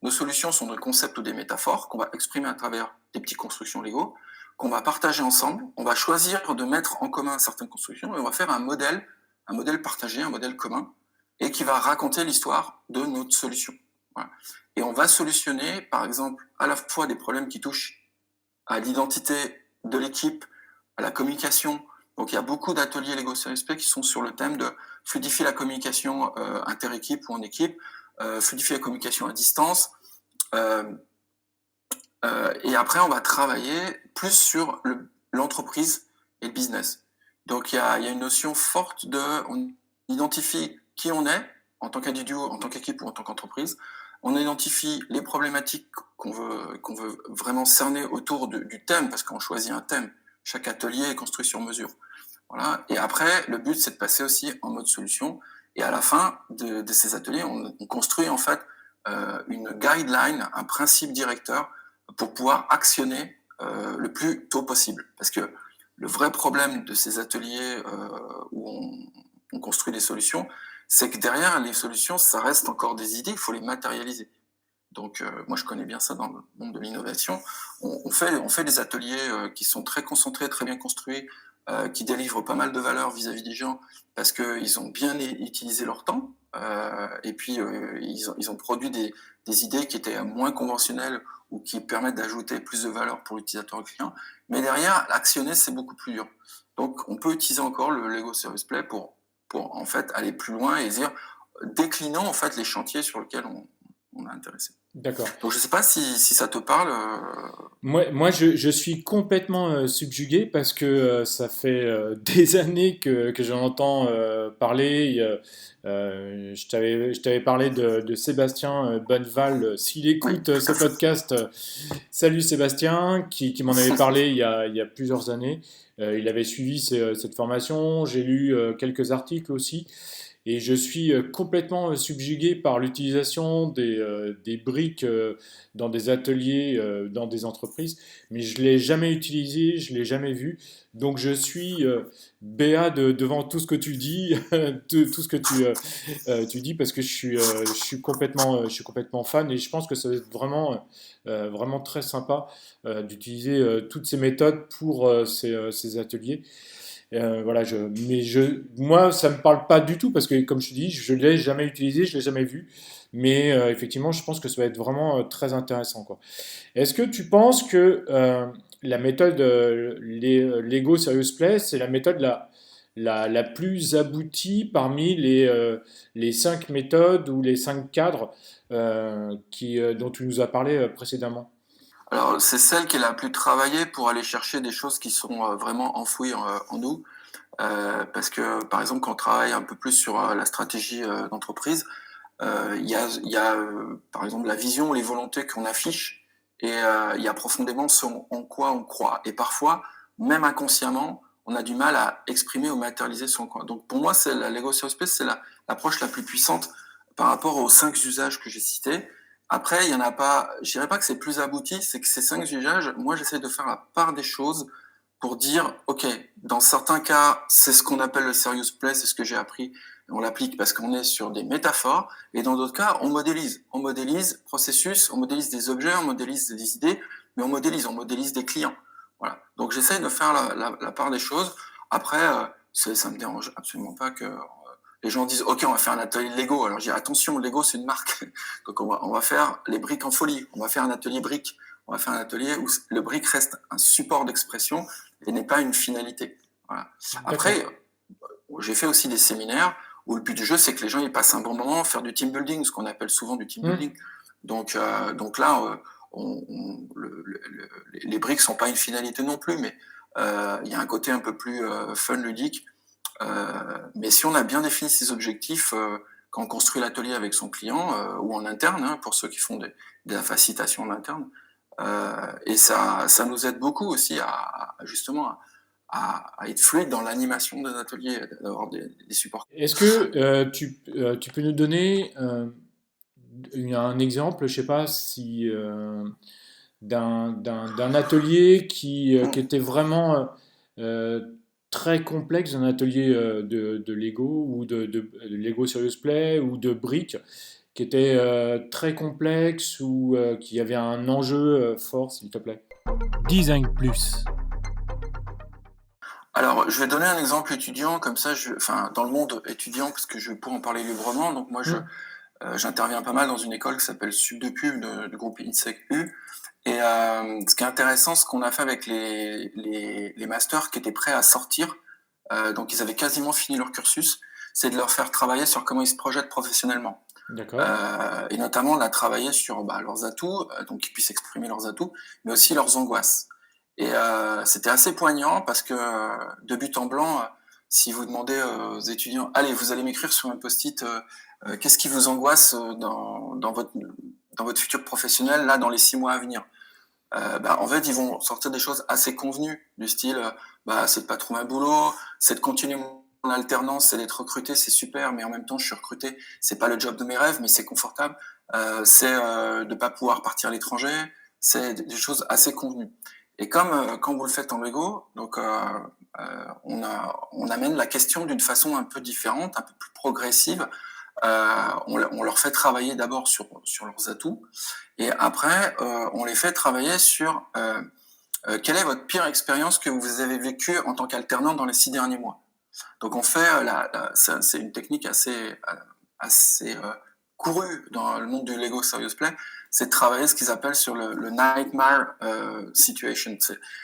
Nos solutions sont des concepts ou des métaphores qu'on va exprimer à travers des petites constructions Lego, qu'on va partager ensemble. On va choisir de mettre en commun certaines constructions et on va faire un modèle partagé, un modèle commun, et qui va raconter l'histoire de notre solution. Voilà. Et on va solutionner, par exemple, à la fois des problèmes qui touchent à l'identité de l'équipe, à la communication. Donc il y a beaucoup d'ateliers Lego Serious Play qui sont sur le thème de fluidifier la communication inter-équipe ou en équipe, fluidifier la communication à distance. Et après, on va travailler plus sur l'entreprise et le business. Donc, il y a une notion forte on identifie qui on est en tant qu'individu, en tant qu'équipe ou en tant qu'entreprise. On identifie les problématiques qu'on veut vraiment cerner autour du thème, parce qu'on choisit un thème. Chaque atelier est construit sur mesure. Voilà. Et après, le but, c'est de passer aussi en mode solution. Et à la fin de ces ateliers, on construit en fait une guideline, un principe directeur pour pouvoir actionner le plus tôt possible. Parce que le vrai problème de ces ateliers où on construit des solutions, c'est que derrière les solutions, ça reste encore des idées, il faut les matérialiser. Donc moi je connais bien ça dans le monde de l'innovation. On fait des ateliers qui sont très concentrés, très bien construits, qui délivrent pas mal de valeur vis-à-vis des gens parce qu'ils ont bien utilisé leur temps et puis ils ont produit des idées qui étaient moins conventionnelles ou qui permettent d'ajouter plus de valeur pour l'utilisateur et le client. Mais derrière, l'actionner, c'est beaucoup plus dur. Donc, on peut utiliser encore le Lego Serious Play pour en fait aller plus loin et dire, déclinant en fait les chantiers sur lesquels on est intéressé. D'accord. Donc, je ne sais pas si ça te parle. Moi je suis complètement subjugué parce que ça fait des années que j'en entends parler. Je t'avais parlé de Sébastien Bonneval. S'il écoute ce podcast, salut Sébastien, qui m'en avait parlé il y a plusieurs années. Il avait suivi cette formation. J'ai lu quelques articles aussi. et je suis complètement subjugué par l'utilisation des briques dans des ateliers, dans des entreprises, mais je ne l'ai jamais utilisé, je ne l'ai jamais vu. Donc je suis béat devant tout ce que tu dis, tout ce que tu dis, parce que je suis complètement fan et je pense que ça va être vraiment très sympa d'utiliser toutes ces méthodes pour ces ateliers. Voilà, moi, ça me parle pas du tout parce que, comme je te dis, je l'ai jamais utilisé, je l'ai jamais vu. Mais effectivement, je pense que ça va être vraiment très intéressant, quoi. Est-ce que tu penses que la méthode Lego Serious Play, c'est la méthode la plus aboutie parmi les cinq méthodes ou les cinq cadres dont tu nous as parlé précédemment? Alors, c'est celle qui est la plus travaillée pour aller chercher des choses qui sont vraiment enfouies en nous. Parce que, par exemple, quand on travaille un peu plus sur la stratégie d'entreprise, par exemple, la vision ou les volontés qu'on affiche, et il y a profondément ce en quoi on croit. Et parfois, même inconsciemment, on a du mal à exprimer ou matérialiser son quoi. Donc, pour moi, c'est la Lego Serious Space, c'est l'approche la plus puissante par rapport aux 5 usages que j'ai cités. Après, il y en a pas, je dirais pas que c'est plus abouti, c'est que ces 5 usages, moi, j'essaie de faire la part des choses pour dire, OK, dans certains cas, c'est ce qu'on appelle le serious play, c'est ce que j'ai appris, on l'applique parce qu'on est sur des métaphores, et dans d'autres cas, on modélise processus, on modélise des objets, on modélise des idées, mais on modélise des clients. Voilà. Donc j'essaie de faire la part des choses. Après, ça me dérange absolument pas que les gens disent, OK, on va faire un atelier de Lego. Alors je dis, attention, Lego, c'est une marque. Donc on va faire les briques en folie. On va faire un atelier briques. On va faire un atelier où le brique reste un support d'expression et n'est pas une finalité. Voilà. D'accord. Après, j'ai fait aussi des séminaires où le but du jeu, c'est que les gens ils passent un bon moment, faire du team building, ce qu'on appelle souvent du team Hmm. building. Donc là, les briques sont pas une finalité non plus, mais il y a un côté un peu plus fun, ludique. Mais si on a bien défini ses objectifs quand on construit l'atelier avec son client ou en interne, hein, pour ceux qui font de la facilitation en interne, et ça nous aide beaucoup aussi justement à être fluide dans l'animation des ateliers, d'avoir des supports. Est-ce que tu peux nous donner un exemple, je sais pas si d'un atelier qui était vraiment euh, très complexe, un atelier de Lego ou de Lego Serious Play ou de briques qui était très complexe ou qui avait un enjeu fort, s'il te plaît. Design Plus. Alors, je vais donner un exemple étudiant, comme ça, enfin, dans le monde étudiant, parce que je vais pouvoir en parler librement. Donc, moi, Hmm. j'interviens pas mal dans une école qui s'appelle Sub de Pub, du groupe INSEC U. Et ce qui est intéressant, ce qu'on a fait avec les masters qui étaient prêts à sortir, donc ils avaient quasiment fini leur cursus, c'est de leur faire travailler sur comment ils se projettent professionnellement. D'accord. Et notamment, on a travaillé sur leurs atouts, donc qu'ils puissent exprimer leurs atouts, mais aussi leurs angoisses. Et c'était assez poignant parce que de but en blanc, si vous demandez aux étudiants, allez, vous allez m'écrire sur un post-it, qu'est-ce qui vous angoisse dans votre futur professionnel, là, dans les 6 mois à venir? En fait, ils vont sortir des choses assez convenues, du style, c'est de pas trouver un boulot, c'est de continuer mon alternance, c'est d'être recruté, c'est super, mais en même temps, je suis recruté, c'est pas le job de mes rêves, mais c'est confortable. C'est de pas pouvoir partir à l'étranger, c'est des choses assez convenues. Et comme quand vous le faites en Lego, donc on amène la question d'une façon un peu différente, un peu plus progressive. On leur fait travailler d'abord sur leurs atouts, et après, on les fait travailler sur quelle est votre pire expérience que vous avez vécue en tant qu'alternant dans les 6 derniers mois. Donc on fait, c'est une technique assez courue dans le monde du Lego Serious Play, c'est de travailler ce qu'ils appellent sur le nightmare situation.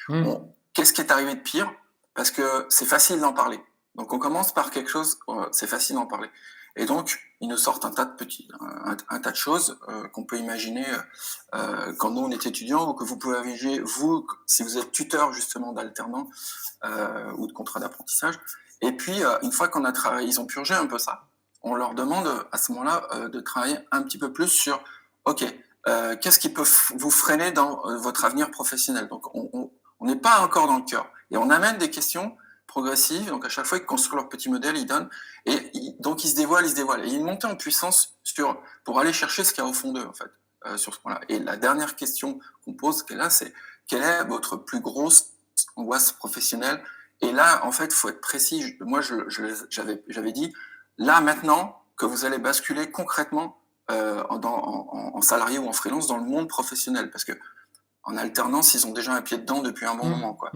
Hmm. Qu'est-ce qui est arrivé de pire? Parce que c'est facile d'en parler. Donc on commence par quelque chose, c'est facile d'en parler. Et donc, ils nous sortent un tas de choses qu'on peut imaginer quand nous on est étudiants, ou que vous pouvez imaginer, vous, si vous êtes tuteur justement d'alternants ou de contrat d'apprentissage. Et puis, une fois qu'on a travaillé, ils ont purgé un peu ça, on leur demande à ce moment-là de travailler un petit peu plus sur, OK, qu'est-ce qui peut vous freiner dans votre avenir professionnel? Donc, on n'est pas encore dans le cœur. Et on amène des questions progressive. Donc à chaque fois, ils construisent leur petit modèle, ils donnent, et donc ils se dévoilent, et ils montent en puissance pour aller chercher ce qu'il y a au fond d'eux, en fait, sur ce point-là. Et la dernière question qu'on pose, qui est là, c'est quelle est votre plus grosse angoisse professionnelle? Et là, en fait, il faut être précis. Moi, j'avais dit, là, maintenant, que vous allez basculer concrètement en salarié ou en freelance dans le monde professionnel, parce que en alternance, ils ont déjà un pied dedans depuis un bon moment, quoi.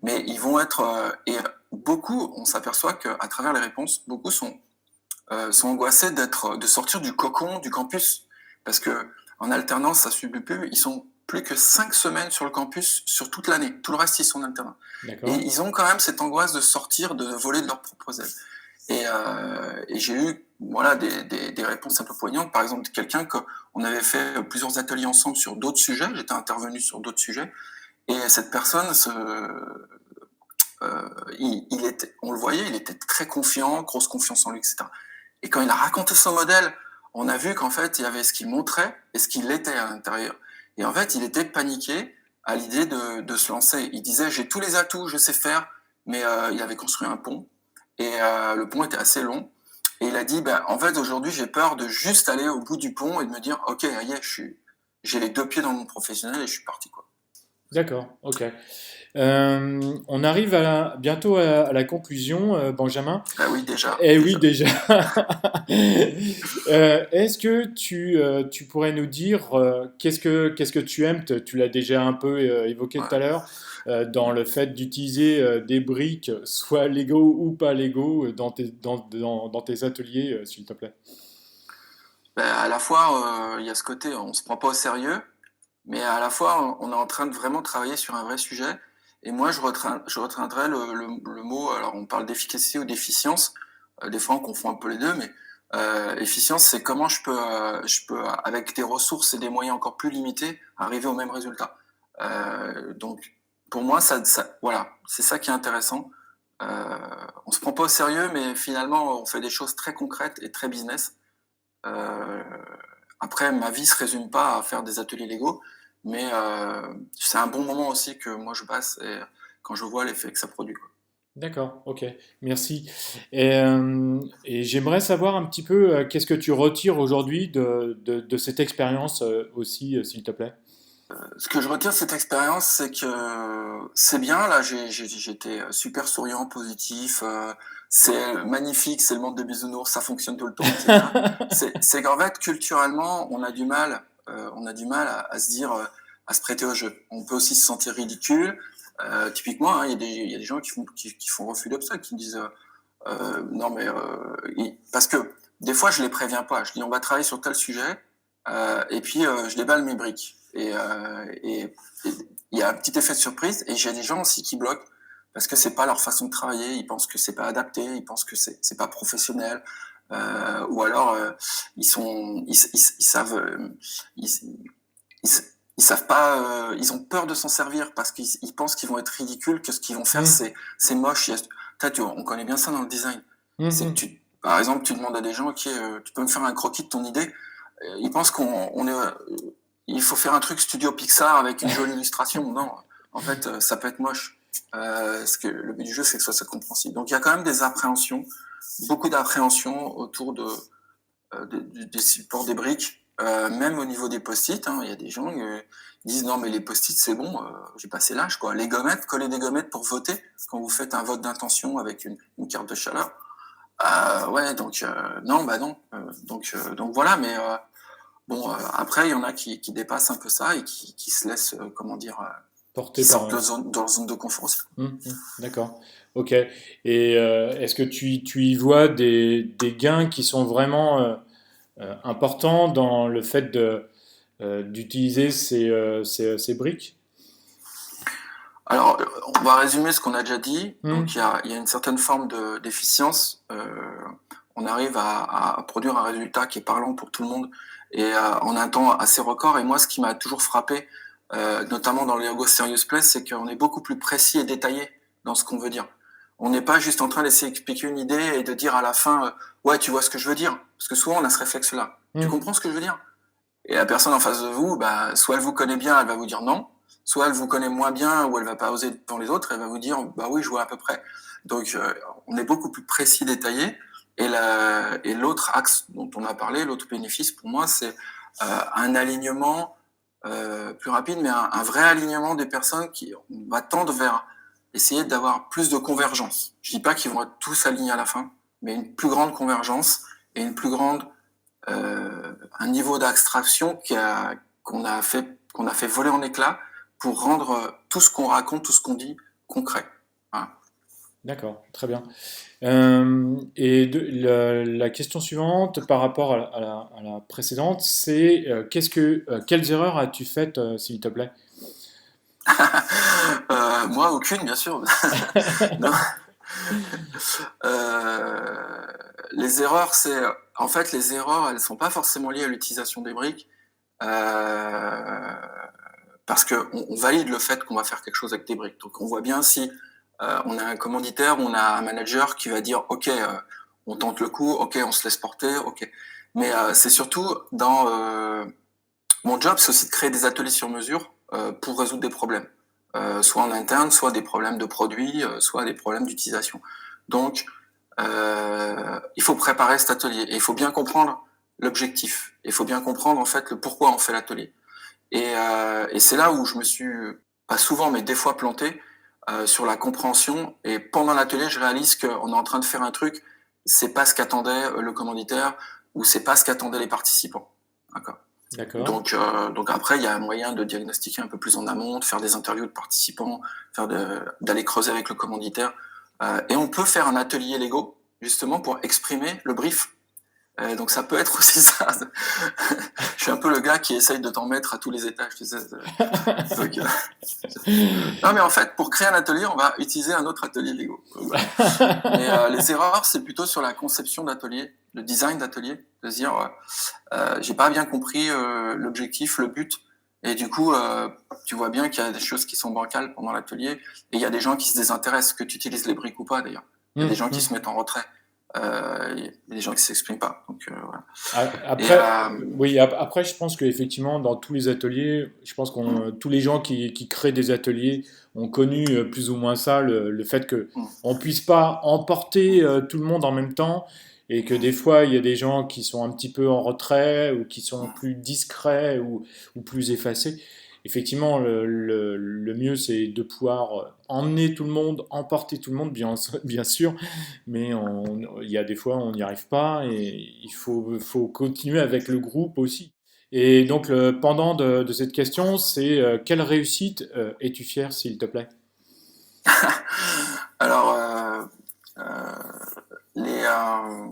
Mais ils vont être et beaucoup, on s'aperçoit qu'à travers les réponses, beaucoup sont angoissés de sortir du cocon du campus, parce que en alternance, ça subit plus. Ils sont plus que 5 semaines sur le campus sur toute l'année. Tout le reste, ils sont en alternance. Et ils ont quand même cette angoisse de sortir, de voler de leurs propres ailes. Et j'ai eu des réponses un peu poignantes. Par exemple, quelqu'un on avait fait plusieurs ateliers ensemble sur d'autres sujets. J'étais intervenu sur d'autres sujets. Et cette personne, on le voyait, il était très confiant, grosse confiance en lui, etc. Et quand il a raconté son modèle, on a vu qu'en fait, il y avait ce qu'il montrait et ce qu'il était à l'intérieur. Et en fait, il était paniqué à l'idée de se lancer. Il disait, j'ai tous les atouts, je sais faire, mais il avait construit un pont. Et le pont était assez long. Et il a dit, en fait, aujourd'hui, j'ai peur de juste aller au bout du pont et de me dire, ok, j'ai les 2 pieds dans le monde professionnel et je suis parti, quoi. D'accord, ok. On arrive bientôt à la conclusion, Benjamin. Ah oui, déjà. Eh oui, déjà. Est-ce que tu pourrais nous dire qu'est-ce que tu aimes, tu l'as déjà un peu évoqué tout à l'heure, dans le fait d'utiliser des briques, soit Lego ou pas Lego, dans tes ateliers, s'il te plaît? À la fois, il y a ce côté, on se prend pas au sérieux, mais à la fois, on est en train de vraiment travailler sur un vrai sujet. Et moi, je retiendrai le mot, alors on parle d'efficacité ou d'efficience, des fois on confond un peu les deux, mais efficience, c'est comment je peux, avec des ressources et des moyens encore plus limités, arriver au même résultat. Donc, pour moi, voilà, c'est ça qui est intéressant. On se prend pas au sérieux, mais finalement, on fait des choses très concrètes et très business. Euh, Après, ma vie se résume pas à faire des ateliers Lego, mais c'est un bon moment aussi que moi je passe et quand je vois l'effet que ça produit, quoi. D'accord, ok, merci. Et j'aimerais savoir un petit peu qu'est-ce que tu retires aujourd'hui de cette expérience aussi, s'il te plaît. Ce que je retiens de cette expérience, c'est que c'est bien. Là, j'étais super souriant, positif. C'est magnifique, c'est le monde des bisounours, ça fonctionne tout le temps, etc. C'est qu'en fait, culturellement, on a du mal à se dire, à se prêter au jeu. On peut aussi se sentir ridicule. Typiquement, hein, il y a des gens qui font refus d'obstacle, qui disent non, mais parce que des fois, je les préviens pas. Je dis on va travailler sur tel sujet, et puis je déballe mes briques. Et il y a un petit effet de surprise. Et j'ai des gens aussi qui bloquent parce que c'est pas leur façon de travailler. Ils pensent que c'est pas adapté. Ils pensent que c'est pas professionnel. Ou alors ils savent ils, ils savent pas. Ils ont peur de s'en servir parce qu'ils pensent qu'ils vont être ridicules, que ce qu'ils vont faire Hmm, c'est moche. On connaît bien ça dans le design. C'est que mhm. par exemple, tu demandes à des gens, ok, tu peux me faire un croquis de ton idée. Ils pensent il faut faire un truc studio Pixar avec une jolie illustration. Non, en fait, ça peut être moche. Le but du jeu, c'est que ce soit compréhensible. Donc, il y a quand même des appréhensions, beaucoup d'appréhensions autour des supports des briques, même au niveau des post-it. Hein, il y a des gens qui disent non, mais les post-it, c'est bon, j'ai passé l'âge, quoi. Les gommettes, coller des gommettes pour voter quand vous faites un vote d'intention avec une carte de chaleur. Ouais, donc non, bah non. Donc voilà, mais bon, après, il y en a qui dépassent un peu ça et qui se laissent, comment dire, qui Porté par. sortent de leur zone de confort aussi. D'accord, ok. Et est-ce que tu y vois des gains qui sont vraiment importants dans le fait d'utiliser ces briques? Alors, on va résumer ce qu'on a déjà dit. Hmm, Donc, il y a une certaine forme d'efficience. On arrive à produire un résultat qui est parlant pour tout le monde et en un temps assez record. Et moi, ce qui m'a toujours frappé, notamment dans le Lego Serious Play, c'est qu'on est beaucoup plus précis et détaillé dans ce qu'on veut dire. On n'est pas juste en train d'essayer d'expliquer une idée et de dire à la fin, ouais, tu vois ce que je veux dire. Parce que souvent, on a ce réflexe-là. Tu hmm, comprends ce que je veux dire? Et la personne en face de vous, bah, soit elle vous connaît bien, elle va vous dire non, Soit elle vous connaît moins bien ou elle va pas oser devant les autres, elle va vous dire bah oui, je vois à peu près. Donc on est beaucoup plus précis, détaillé. Et l'autre axe dont on a parlé, l'autre bénéfice pour moi, c'est un alignement plus rapide, mais un vrai alignement des personnes qui va tendre vers essayer d'avoir plus de convergence. Je dis pas qu'ils vont être tous alignés à la fin, mais une plus grande convergence et une plus grande un niveau d'abstraction qu'on a fait voler en éclats pour rendre tout ce qu'on raconte, tout ce qu'on dit concret. Voilà. D'accord, très bien. La question suivante par rapport à la précédente, c'est quelles erreurs as-tu faites, s'il te plaît? Moi, aucune, bien sûr. Non. Euh, les erreurs, en fait, les erreurs, elles sont pas forcément liées à l'utilisation des briques, euh, parce que on valide le fait qu'on va faire quelque chose avec des briques. Donc, on voit bien si on a un commanditaire, on a un manager qui va dire, ok, on tente le coup, ok, on se laisse porter, ok. Mais c'est surtout dans mon job, c'est aussi de créer des ateliers sur mesure pour résoudre des problèmes, soit en interne, soit des problèmes de produits, soit des problèmes d'utilisation. Donc, il faut préparer cet atelier et il faut bien comprendre l'objectif. Il faut bien comprendre en fait le pourquoi on fait l'atelier. Et c'est là où je me suis, pas souvent, mais des fois planté sur la compréhension. Et pendant l'atelier, je réalise qu'on est en train de faire un truc, c'est pas ce qu'attendait le commanditaire ou c'est pas ce qu'attendaient les participants. D'accord. D'accord. Donc après, il y a un moyen de diagnostiquer un peu plus en amont, de faire des interviews de participants, d'aller creuser avec le commanditaire. Et on peut faire un atelier Lego, justement, pour exprimer le brief. Donc ça peut être aussi ça. Je suis un peu le gars qui essaye de t'en mettre à tous les étages, tu sais. Donc, non, mais en fait, pour créer un atelier, on va utiliser un autre atelier Lego. Voilà. Mais les erreurs, c'est plutôt sur la conception d'atelier, le design d'atelier, de se dire, j'ai pas bien compris l'objectif, le but, et du coup, tu vois bien qu'il y a des choses qui sont bancales pendant l'atelier, et il y a des gens qui se désintéressent, que tu utilises les briques ou pas d'ailleurs. Il y a des gens qui se mettent en retrait, il y a des gens qui s'expriment pas. Donc voilà. Et Après, oui, après, je pense qu'effectivement, dans tous les ateliers, je pense tous les gens qui créent des ateliers ont connu plus ou moins ça, le fait que on puisse pas emporter tout le monde en même temps et que des fois, il y a des gens qui sont un petit peu en retrait ou qui sont plus discrets ou plus effacés. Effectivement, le mieux, c'est de pouvoir emmener tout le monde, emporter tout le monde, bien sûr, mais il y a des fois on n'y arrive pas et faut continuer avec le groupe aussi. Et donc le pendant de cette question, c'est quelle réussite es-tu fier, s'il te plaît? alors, euh, les, euh,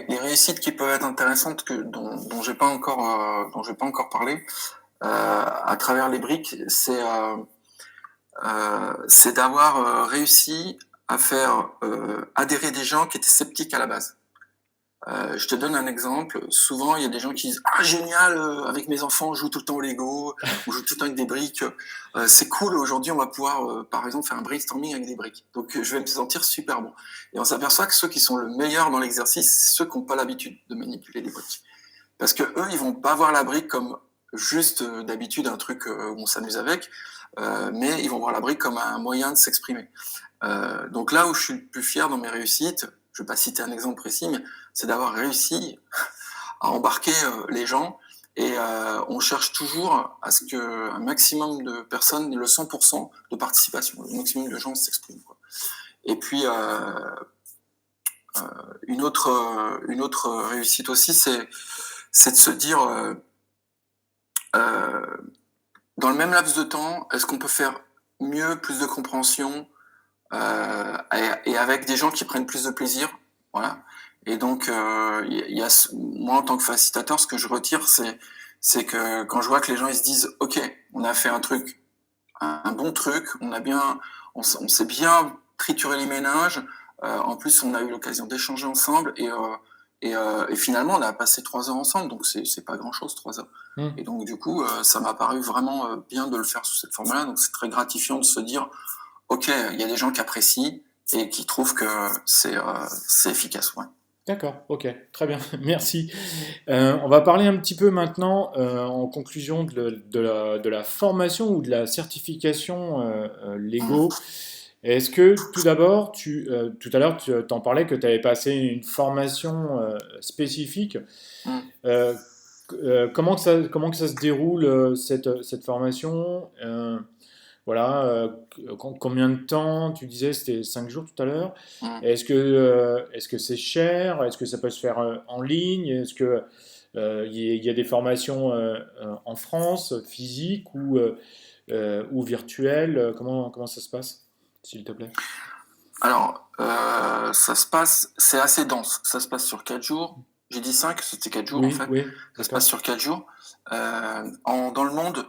les réussites qui peuvent être intéressantes dont j'ai pas encore parlé à travers les briques, c'est d'avoir réussi à faire adhérer des gens qui étaient sceptiques à la base. Je te donne un exemple. Souvent, il y a des gens qui disent ah génial, avec mes enfants, on joue tout le temps au Lego, on joue tout le temps avec des briques. C'est cool. Aujourd'hui, on va pouvoir, par exemple, faire un brainstorming avec des briques. Donc, je vais me sentir super bon. Et on s'aperçoit que ceux qui sont le meilleur dans l'exercice, c'est ceux qui n'ont pas l'habitude de manipuler des briques, parce que eux, ils vont pas voir la brique comme juste d'habitude un truc où on s'amuse avec, mais ils vont voir la brique comme un moyen de s'exprimer. Donc là où je suis le plus fier dans mes réussites, je vais pas citer un exemple précis, mais c'est d'avoir réussi à embarquer les gens et on cherche toujours à ce que un maximum de personnes, le 100% de participation, le maximum de gens s'expriment, quoi. Et puis une autre réussite aussi, c'est de se dire euh, dans le même laps de temps, est-ce qu'on peut faire mieux, plus de compréhension et avec des gens qui prennent plus de plaisir, voilà. Et donc, moi en tant que facilitateur, ce que je retire, c'est que quand je vois que les gens ils se disent, ok, on a fait un truc, un bon truc, on s'est bien trituré les méninges. En plus, on a eu l'occasion d'échanger ensemble et finalement, on a passé 3 heures ensemble, donc c'est pas grand-chose 3 heures. Et donc du coup, ça m'a paru vraiment bien de le faire sous cette forme-là. Donc c'est très gratifiant de se dire ok, il y a des gens qui apprécient et qui trouvent que c'est efficace. Ouais. D'accord, ok, très bien, merci. On va parler un petit peu maintenant, en conclusion, de la formation ou de la certification Mm, Lego. Est-ce que tout d'abord, tout à l'heure, tu t'en parlais que tu avais passé une formation spécifique. mm. Euh, comment que ça se déroule cette formation? Voilà, combien de temps? Tu disais c'était 5 jours tout à l'heure. Mm. Est-ce que c'est cher? Est-ce que ça peut se faire en ligne? Est-ce que il y a des formations en France, physiques ou virtuelles? Comment ça se passe, s'il te plaît? Alors, c'est assez dense. Ça se passe sur 4 jours. J'ai dit 5, c'était 4 jours en Oui, fait. oui, Ça se passe d'accord, sur 4 jours. Dans le monde,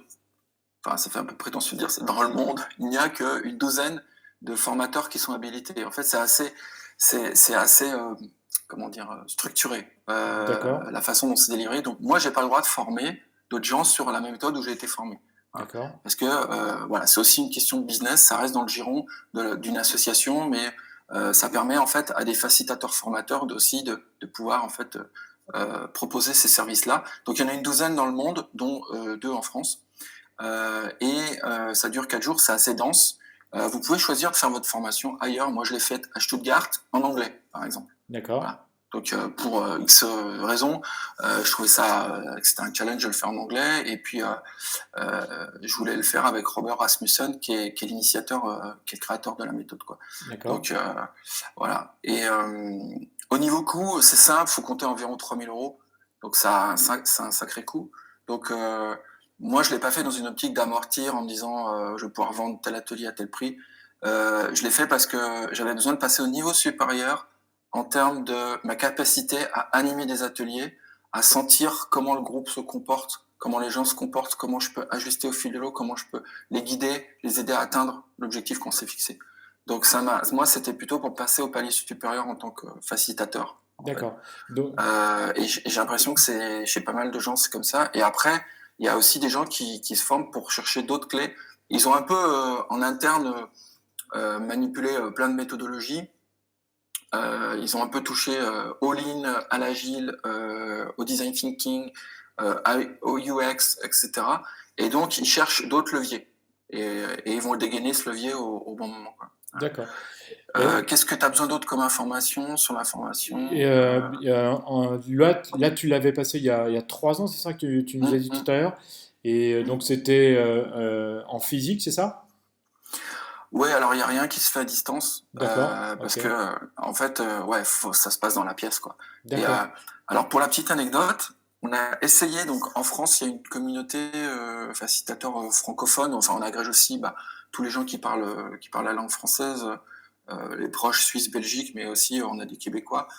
enfin, ça fait un peu prétentieux de dire ça, dans le monde, il n'y a qu'une douzaine de formateurs qui sont habilités. En fait, c'est assez, comment dire, structuré, d'accord, la façon dont c'est délivré. Donc, moi, j'ai pas le droit de former d'autres gens sur la même méthode où j'ai été formé. Voilà. d'accord, Parce que, voilà, c'est aussi une question de business, ça reste dans le giron d'une association, mais ça permet, en fait, à des facilitateurs formateurs aussi de pouvoir, en fait, proposer ces services-là. Donc, il y en a une douzaine dans le monde, dont 2 en France. Ça dure 4 jours, c'est assez dense. Vous pouvez choisir de faire votre formation ailleurs. Moi, je l'ai faite à Stuttgart en anglais, par exemple. d'accord, Voilà. Donc, pour X raisons, je trouvais ça, que c'était un challenge de le faire en anglais. Et puis, je voulais le faire avec Robert Rasmussen, qui est l'initiateur, qui est le créateur de la méthode, quoi. d'accord, Donc, voilà. Au niveau coût, c'est simple, il faut compter environ 3 000 euros. Donc, c'est un sacré coût. Donc, moi, je l'ai pas fait dans une optique d'amortir en me disant, je vais pouvoir vendre tel atelier à tel prix. Je l'ai fait parce que j'avais besoin de passer au niveau supérieur en termes de ma capacité à animer des ateliers, à sentir comment le groupe se comporte, comment les gens se comportent, comment je peux ajuster au fil de l'eau, comment je peux les guider, les aider à atteindre l'objectif qu'on s'est fixé. Donc moi, c'était plutôt pour passer au palier supérieur en tant que facilitateur, en fait. d'accord. Donc, J'ai l'impression que c'est chez pas mal de gens, c'est comme ça. Et après, il y a aussi des gens qui se forment pour chercher d'autres clés. Ils ont un peu en interne manipulé plein de méthodologies. Ils ont un peu touché all-in, à l'agile, au design thinking, au UX, etc. Et donc, ils cherchent d'autres leviers. Et ils vont dégainer ce levier au bon moment, quoi. d'accord. Et, Qu'est-ce que tu as besoin d'autre comme information sur la formation? là, tu l'avais passé il y a 3 ans, c'est ça que tu nous as dit tout Hum. à l'heure. Et donc, c'était en physique, c'est ça? Ouais, alors il n'y a rien qui se fait à distance, D'accord, parce ok, que, en fait, ouais, ça se passe dans la pièce, quoi. Et d'accord. alors pour la petite anecdote, on a essayé, donc en France, il y a une communauté facilitateur francophone, enfin on agrège aussi bah, tous les gens qui parlent la langue française, les proches suisses, Belgique, mais aussi on a des Québécois.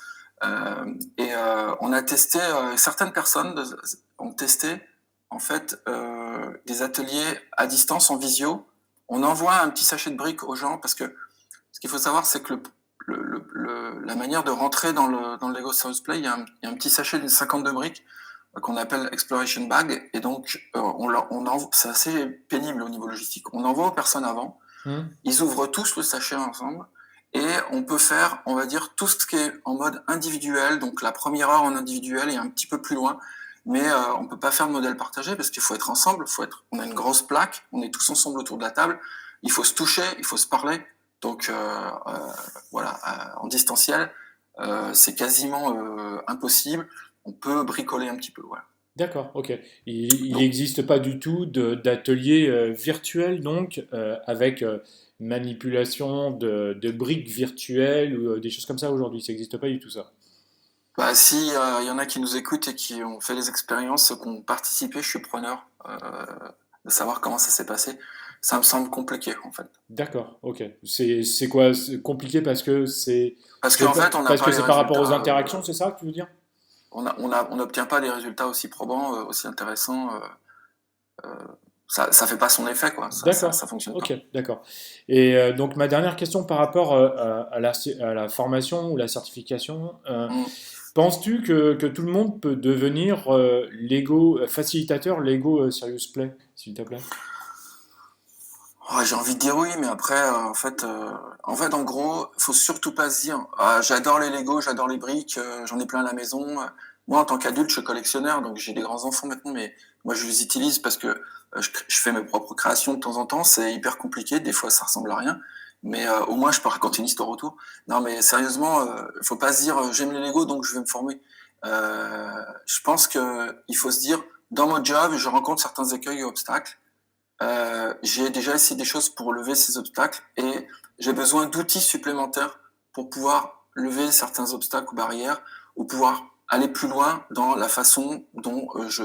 On a testé, certaines personnes ont testé en fait des ateliers à distance en visio. On envoie un petit sachet de briques aux gens parce que ce qu'il faut savoir, c'est que la manière de rentrer dans le Lego Serious Play, il y a un petit sachet d'une 52 briques qu'on appelle Exploration Bag. Et donc, c'est assez pénible au niveau logistique. On envoie aux personnes avant, Hmm, ils ouvrent tous le sachet ensemble et on peut faire, on va dire, tout ce qui est en mode individuel. Donc la première heure en individuel est un petit peu plus loin, mais on peut pas faire de modèle partagé parce qu'il faut être ensemble. On a une grosse plaque, on est tous ensemble autour de la table. Il faut se toucher, il faut se parler. Donc voilà, en distanciel, c'est quasiment impossible. On peut bricoler un petit peu, voilà. d'accord, ok. Il Donc n'existe pas du tout d'atelier virtuel, donc, avec manipulation de briques virtuelles ou des choses comme ça aujourd'hui. Ça n'existe pas du tout, ça. bah, si y en a qui nous écoutent et qui ont fait les expériences, qui ont participé, je suis preneur de savoir comment ça s'est passé. Ça me semble compliqué en fait. D'accord, ok. C'est quoi? C'est compliqué parce que Parce qu'en fait, on n'a parce pas que les c'est par rapport aux résultats, interactions, c'est ça que tu veux dire? on n'obtient pas des résultats aussi probants, aussi intéressants. Euh, ça fait pas son effet, quoi. Ça D'accord, fonctionne ok, pas. d'accord. Et donc ma dernière question par rapport à la formation ou la certification, Mm. penses-tu que tout le monde peut devenir Lego facilitateur Lego Serious Play, s'il te plaît? Oh, j'ai envie de dire oui, mais après, en gros, faut surtout pas se dire j'adore les Lego, j'adore les briques, j'en ai plein à la maison. Moi, en tant qu'adulte, je suis collectionneur, donc j'ai des grands enfants maintenant, mais moi, je les utilise parce que je fais mes propres créations de temps en temps. C'est hyper compliqué, des fois, ça ressemble à rien, mais au moins, je peux raconter une histoire autour. Non, mais sérieusement, faut pas se dire j'aime les Lego, donc je vais me former. Je pense que il faut se dire dans mon job, je rencontre certains écueils et obstacles. J'ai déjà essayé des choses pour lever ces obstacles et j'ai besoin d'outils supplémentaires pour pouvoir lever certains obstacles ou barrières ou pouvoir aller plus loin dans la façon dont je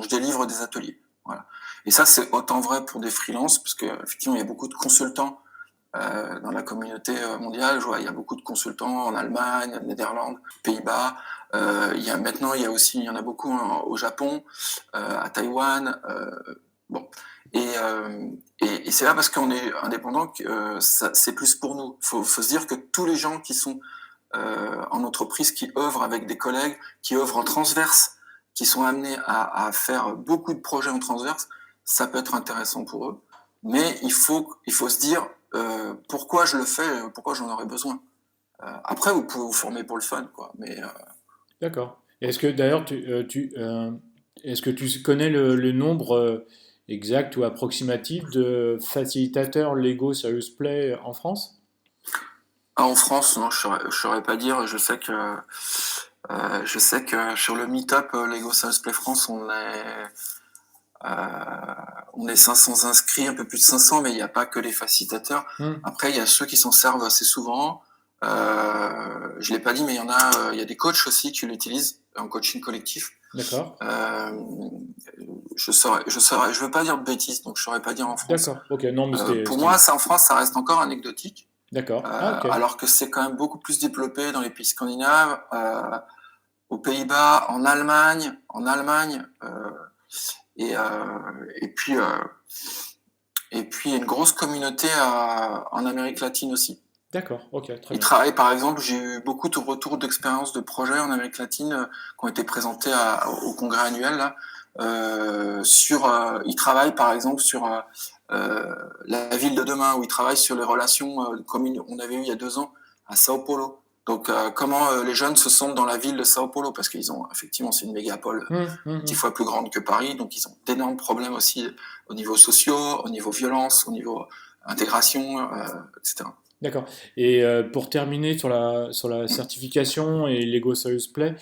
délivre des ateliers. Voilà. Et ça, c'est autant vrai pour des freelances, parce que effectivement, il y a beaucoup de consultants dans la communauté mondiale. Je vois, il y a beaucoup de consultants en Allemagne, en Néderlande, Pays-Bas. Il y en a beaucoup au Japon, à Taïwan. Bon. Et c'est là parce qu'on est indépendant que c'est plus pour nous. Faut se dire que tous les gens qui sont en entreprise, qui œuvrent avec des collègues, qui œuvrent en transverse, qui sont amenés à faire beaucoup de projets en transverse, ça peut être intéressant pour eux. Mais il faut se dire pourquoi je le fais, pourquoi j'en aurais besoin. Après, vous pouvez vous former pour le fun, quoi. Mais D'accord. Est-ce que d'ailleurs, est-ce que tu connais le nombre exact ou approximatif de facilitateurs Lego Serious Play en France? en France, non, je saurais pas dire. Je sais que sur le Meetup Lego Sales Play France, on est 500 inscrits, un peu plus de 500, mais il n'y a pas que les facilitateurs. Hmm, Après, il y a ceux qui s'en servent assez souvent. Je l'ai pas dit, mais il y a des coachs aussi qui l'utilisent en coaching collectif. d'accord. Euh, je veux pas dire de bêtises, donc je saurais pas dire en France. D'accord. Ok. Non, mais Pour moi, ça en France, ça reste encore anecdotique, D'accord. Ah, ok. alors que c'est quand même beaucoup plus développé dans les pays scandinaves, aux Pays-Bas, en Allemagne, et, euh, et puis euh, et puis il y a une grosse communauté en Amérique latine aussi. D'accord. Ok. Très Ils bien. travaillent, par exemple, j'ai eu beaucoup de retours d'expérience de projets en Amérique latine qui ont été présentés au congrès annuel là. Ils travaillent par exemple sur la ville de demain, où ils travaillent sur les relations comme on avait eu il y a 2 ans à Sao Paulo. Donc comment les jeunes se sentent dans la ville de Sao Paulo, parce qu'ils ont effectivement, c'est une mégapole Hmm, hmm, 10 fois plus grande que Paris, donc ils ont d'énormes problèmes aussi au niveau sociaux, au niveau violence, au niveau intégration, etc. d'accord. Et pour terminer sur la certification et Lego Serious Play,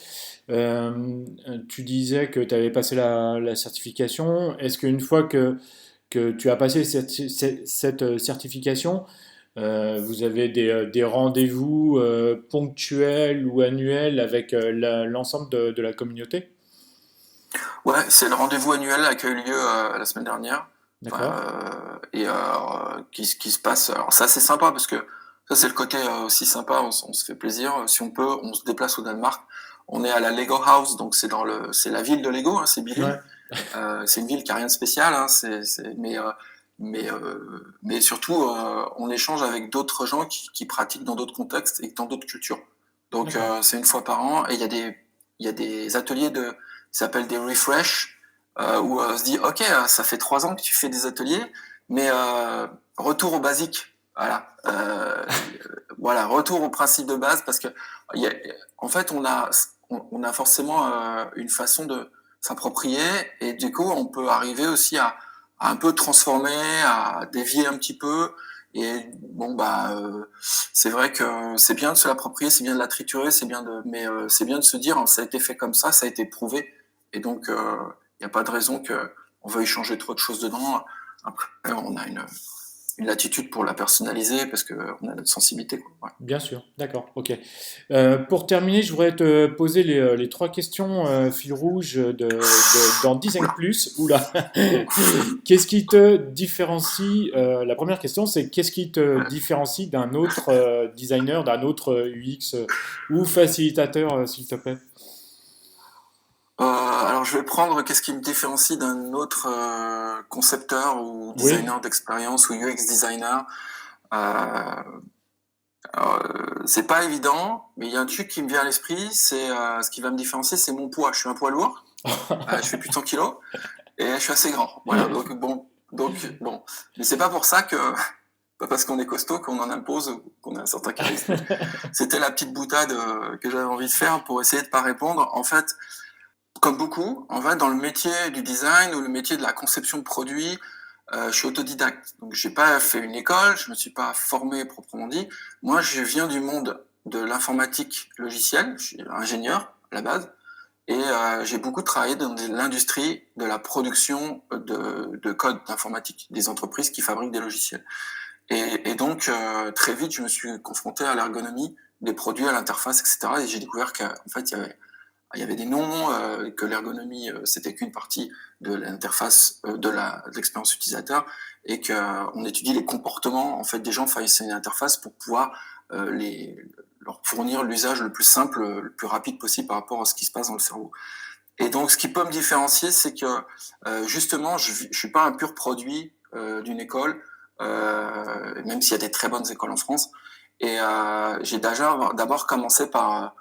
tu disais que tu avais passé la certification. Est-ce qu'une fois que tu as passé cette certification, vous avez des rendez-vous ponctuels ou annuels avec l'ensemble de la communauté? Ouais, c'est le rendez-vous annuel qui a eu lieu la semaine dernière. D'accord? Qui se passe. Alors ça c'est sympa parce que ça c'est le côté aussi sympa, on se fait plaisir. Si on peut, on se déplace au Danemark. On est à la Lego House, donc c'est la ville de Lego, hein, c'est Billund. Ouais, C'est une ville qui a rien de spécial, hein, mais surtout on échange avec d'autres gens qui pratiquent dans d'autres contextes et dans d'autres cultures. Donc d'accord. c'est une fois par an et il y a des ateliers qui s'appellent des refresh où on se dit ok, ça fait 3 ans que tu fais des ateliers, mais retour aux basiques. Voilà, retour au principe de base, parce que il y a- en fait on a forcément une façon de s'approprier, et du coup on peut arriver aussi à un peu transformer, à dévier un petit peu. Et bon c'est vrai que c'est bien de se l'approprier, c'est bien de la triturer, mais c'est bien de se dire ça a été fait comme ça a été prouvé, et donc il n'y a pas de raison que on veuille changer trop de choses dedans. Après on a une latitude pour la personnaliser parce que on a notre sensibilité, quoi. Ouais. Bien sûr, d'accord, ok. Pour terminer, je voudrais te poser les trois questions fil rouge dans Design Oula. Plus. Oula. Qu'est-ce qui te différencie la première question, c'est qu'est-ce qui te différencie d'un autre designer, d'un autre UX ou facilitateur, s'il te plaît? Alors je vais prendre qu'est-ce qui me différencie d'un autre concepteur ou Oui, designer d'expérience ou UX designer. Euh, c'est pas évident, mais il y a un truc qui me vient à l'esprit, c'est ce qui va me différencier, c'est mon poids. Je suis un poids lourd, je fais plus de 100 kilos et je suis assez grand. Voilà, donc bon, Donc, bon, mais c'est pas pour ça que, pas parce qu'on est costaud qu'on en impose ou qu'on a un certain charisme. C'était la petite boutade que j'avais envie de faire pour essayer de pas répondre. En fait, comme beaucoup, en fait, dans le métier du design ou le métier de la conception de produits, je suis autodidacte. Donc, j'ai pas fait une école, je me suis pas formé proprement dit. Moi, je viens du monde de l'informatique logicielle. Je suis ingénieur à la base. Et j'ai beaucoup travaillé dans l'industrie de la production de code d'informatique, des entreprises qui fabriquent des logiciels. Et donc, très vite, je me suis confronté à l'ergonomie des produits, à l'interface, etc. Et j'ai découvert qu'en fait, il y avait des noms, que l'ergonomie, c'était qu'une partie de l'interface, de l'expérience utilisateur, et qu'on étudie les comportements en fait, des gens face à une interface pour pouvoir leur fournir l'usage le plus simple, le plus rapide possible par rapport à ce qui se passe dans le cerveau. Et donc, ce qui peut me différencier, c'est que justement, je suis pas un pur produit d'une école, même s'il y a des très bonnes écoles en France. Et j'ai d'abord commencé par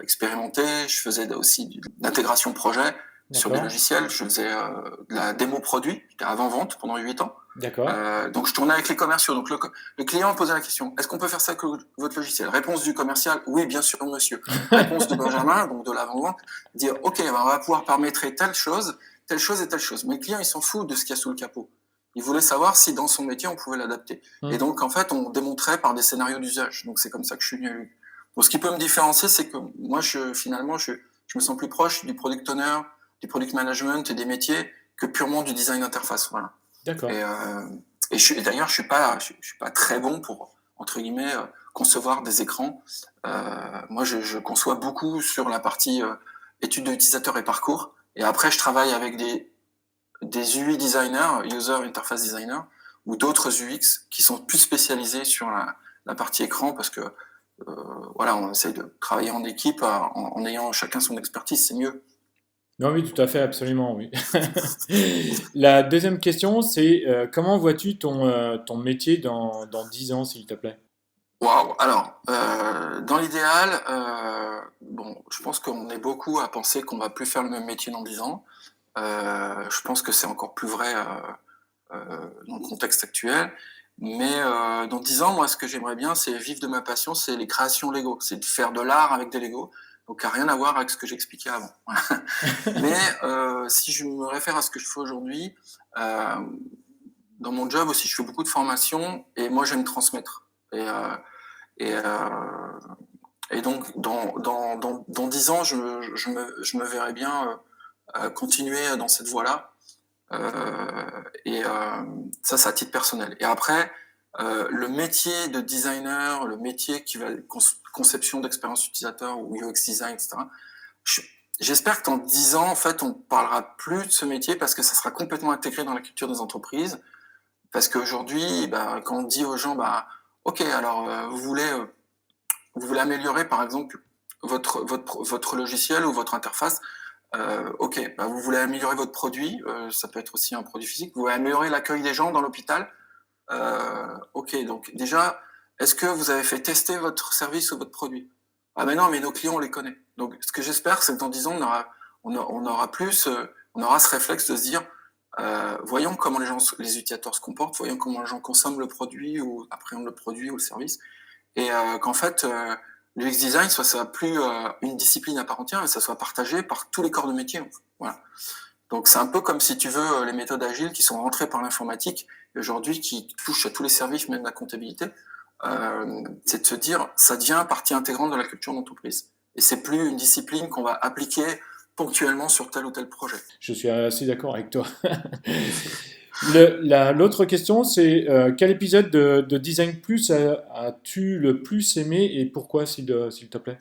expérimenter. Je faisais aussi de l'intégration projet sur des D'accord, logiciels. Je faisais de la démo produit, j'étais avant-vente pendant 8 ans. d'accord, Donc je tournais avec les commerciaux. Donc le client me posait la question, est-ce qu'on peut faire ça avec votre logiciel? Réponse du commercial, oui, bien sûr, monsieur. Réponse de Benjamin, donc de l'avant-vente, dire, ok, ben, on va pouvoir paramétrer telle chose et telle chose. Mais le client, il s'en fout de ce qu'il y a sous le capot. Il voulait savoir si dans son métier, on pouvait l'adapter. Et hum, donc, en fait, on démontrait par des scénarios d'usage. Donc, c'est comme ça que je suis venu. Donc, ce qui peut me différencier, c'est que moi, finalement, je me sens plus proche du product owner, du product management et des métiers que purement du design interface. Voilà. Et, d'accord. d'ailleurs, je suis pas très bon pour, entre guillemets, concevoir des écrans. Moi, je conçois beaucoup sur la partie études de l'utilisateur et parcours. Et après, je travaille avec des UI designers, user interface designer, ou d'autres UX qui sont plus spécialisés sur la partie écran parce que voilà, on essaie de travailler en équipe en ayant chacun son expertise, c'est mieux. Non, oui, tout à fait, absolument, oui. La deuxième question, c'est comment vois-tu ton métier dans 10 ans, s'il te plaît? Waouh! Alors, dans l'idéal, bon, je pense qu'on est beaucoup à penser qu'on va plus faire le même métier dans 10 ans. Je pense que c'est encore plus vrai dans le contexte actuel. Mais dans 10 ans, moi, ce que j'aimerais bien, c'est vivre de ma passion, c'est les créations Lego. C'est de faire de l'art avec des Lego. Donc, ça n'a rien à voir avec ce que j'expliquais avant. Mais si je me réfère à ce que je fais aujourd'hui, euh, dans mon job aussi, je fais beaucoup de formations et moi, j'aime transmettre. Et, et donc, dans 10 ans, je me verrais bien continuer dans cette voie-là. Et ça, c'est à titre personnel. Et après, le métier de designer, le métier qui va conception d'expérience utilisateur ou UX design, etc. je- J'espère que dans 10 ans, en fait, on parlera plus de ce métier parce que ça sera complètement intégré dans la culture des entreprises. Parce qu'aujourd'hui, bah, quand on dit aux gens, bah, ok, alors vous voulez améliorer, par exemple, votre logiciel ou votre interface, ok, bah, vous voulez améliorer votre produit, ça peut être aussi un produit physique, vous voulez améliorer l'accueil des gens dans l'hôpital, ok, donc déjà, est-ce que vous avez fait tester votre service ou votre produit? Ah mais non, mais nos clients, on les connaît. Donc ce que j'espère, c'est que dans 10 ans, on aura plus, on aura ce réflexe de se dire, voyons comment les utilisateurs se comportent, voyons comment les gens consomment le produit ou appréhendent le produit ou le service, et qu'en fait, l'UX design soit plus une discipline à part entière, mais ça soit partagé par tous les corps de métier. Voilà. Donc c'est un peu comme si tu veux les méthodes agiles qui sont rentrées par l'informatique et aujourd'hui qui touchent à tous les services, même la comptabilité. C'est de se dire, ça devient partie intégrante de la culture d'entreprise. Et c'est plus une discipline qu'on va appliquer ponctuellement sur tel ou tel projet. Je suis assez d'accord avec toi. L'autre question, c'est quel épisode de Design Plus as-tu le plus aimé et pourquoi, s'il te plaît?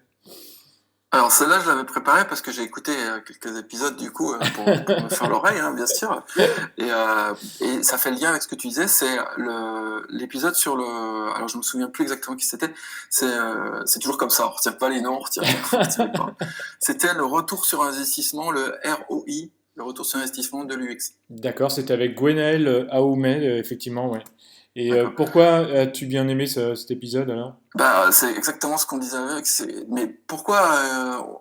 Alors celle-là, je l'avais préparée parce que j'ai écouté quelques épisodes du coup pour me faire l'oreille, hein, bien sûr. Et ça fait le lien avec ce que tu disais, c'est l'épisode sur le. Alors je me souviens plus exactement qui c'était. C'est toujours comme ça, on retient pas les noms, on retient les pas. C'était le retour sur investissement, le ROI, le retour sur investissement de l'UX. D'accord, c'était avec Gwenaël Aoumé, effectivement, ouais. Et D'accord. pourquoi as-tu bien aimé cet épisode alors? Bah, c'est exactement ce qu'on disait avec. Mais pourquoi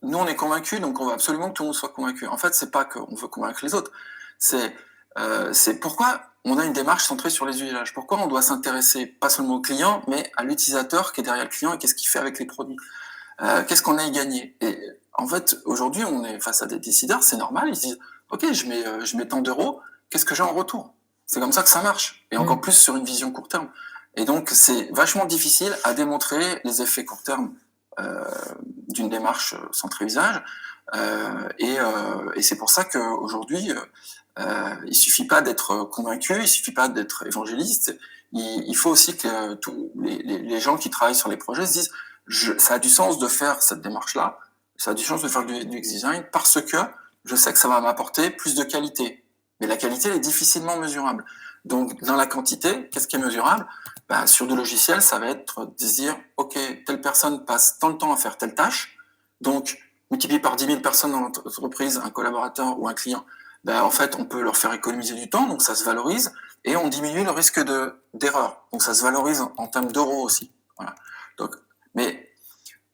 nous on est convaincus, donc on veut absolument que tout le monde soit convaincu. En fait, c'est pas qu'on veut convaincre les autres. C'est c'est pourquoi on a une démarche centrée sur les usages. Pourquoi on doit s'intéresser pas seulement au client, mais à l'utilisateur qui est derrière le client et qu'est-ce qu'il fait avec les produits. Qu'est-ce qu'on a y gagné. Et en fait, aujourd'hui, on est face à des décideurs, c'est normal, ils se disent, ok, je mets tant d'euros, qu'est-ce que j'ai en retour? C'est comme ça que ça marche, et encore plus sur une vision court terme. Et donc, c'est vachement difficile à démontrer les effets court terme d'une démarche centrée usage, et c'est pour ça qu'aujourd'hui, il suffit pas d'être convaincu, il suffit pas d'être évangéliste, il faut aussi que tous les gens qui travaillent sur les projets se disent, ça a du sens de faire cette démarche-là, ça a du sens de faire du UX design parce que je sais que ça va m'apporter plus de qualité. Mais la qualité, elle est difficilement mesurable. Donc, dans la quantité, qu'est-ce qui est mesurable? Sur du logiciel, ça va être de se dire, OK, telle personne passe tant de temps à faire telle tâche, donc, multiplié par 10 000 personnes dans l'entreprise, un collaborateur ou un client, en fait, on peut leur faire économiser du temps, donc ça se valorise, et on diminue le risque d'erreur. Donc, ça se valorise en termes d'euros aussi. Voilà. Donc, mais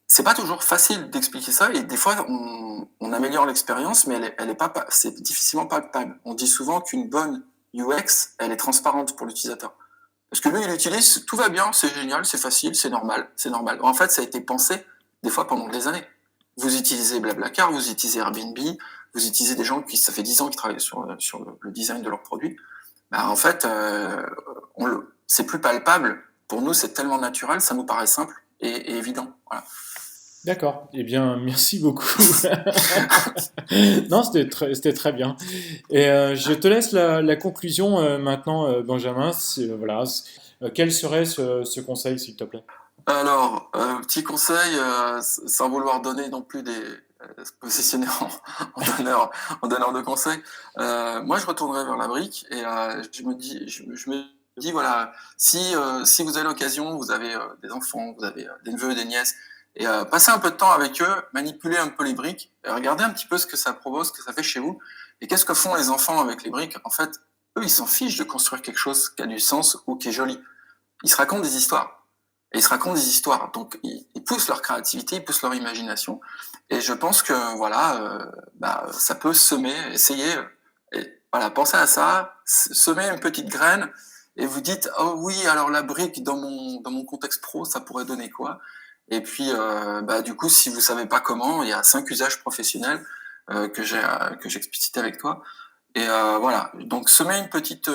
c'est pas toujours facile d'expliquer ça, et des fois, on améliore l'expérience, mais c'est difficilement palpable. On dit souvent qu'une bonne UX, elle est transparente pour l'utilisateur. Parce que lui, il utilise, tout va bien, c'est génial, c'est facile, c'est normal, c'est normal. En fait, ça a été pensé, des fois, pendant des années. Vous utilisez Blablacar, vous utilisez Airbnb, vous utilisez des gens ça fait 10 ans qu'ils travaillent sur le design de leurs produits. En fait, c'est plus palpable. Pour nous, c'est tellement naturel, ça nous paraît simple et évident. Voilà. D'accord. Eh bien, merci beaucoup. Non, c'était très bien. Et je te laisse la conclusion maintenant, Benjamin. Voilà. Quel serait ce conseil, s'il te plaît? Alors, petit conseil, sans vouloir donner non plus se positionner en donneur de conseils. Moi, je retournerai vers la brique et je me dis voilà, si vous avez l'occasion, vous avez des enfants, vous avez des neveux, des nièces, et passez un peu de temps avec eux, manipulez un peu les briques, et regardez un petit peu ce que ça propose, ce que ça fait chez vous, et qu'est-ce que font les enfants avec les briques. En fait, eux, ils s'en fichent de construire quelque chose qui a du sens ou qui est joli. Ils se racontent des histoires. Et ils se racontent des histoires, donc ils poussent leur créativité, ils poussent leur imagination, et je pense que voilà, ça peut semer, essayer, et voilà, pensez à ça, semer une petite graine, et vous dites, oh oui, alors la brique dans mon contexte pro, ça pourrait donner quoi? Et puis du coup, si vous savez pas comment, il y a 5 usages professionnels que j'ai explicités avec toi. Et voilà, donc semez une petite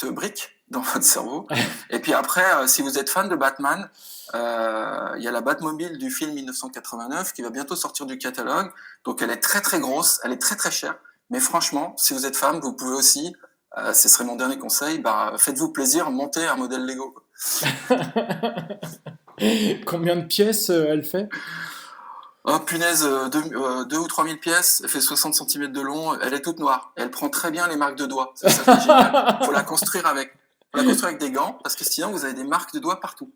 brique dans votre cerveau. Et puis après, si vous êtes fan de Batman, il y a la Batmobile du film 1989 qui va bientôt sortir du catalogue. Donc elle est très très grosse, elle est très très chère. Mais franchement, si vous êtes fan, vous pouvez aussi, ce serait mon dernier conseil, faites-vous plaisir, montez un modèle Lego. Combien de pièces elle fait? Oh punaise, 2 ou 3 000 pièces, elle fait 60 cm de long, elle est toute noire. Et elle prend très bien les marques de doigts, c'est ça qui est génial. Faut la construire avec des gants, parce que sinon vous avez des marques de doigts partout.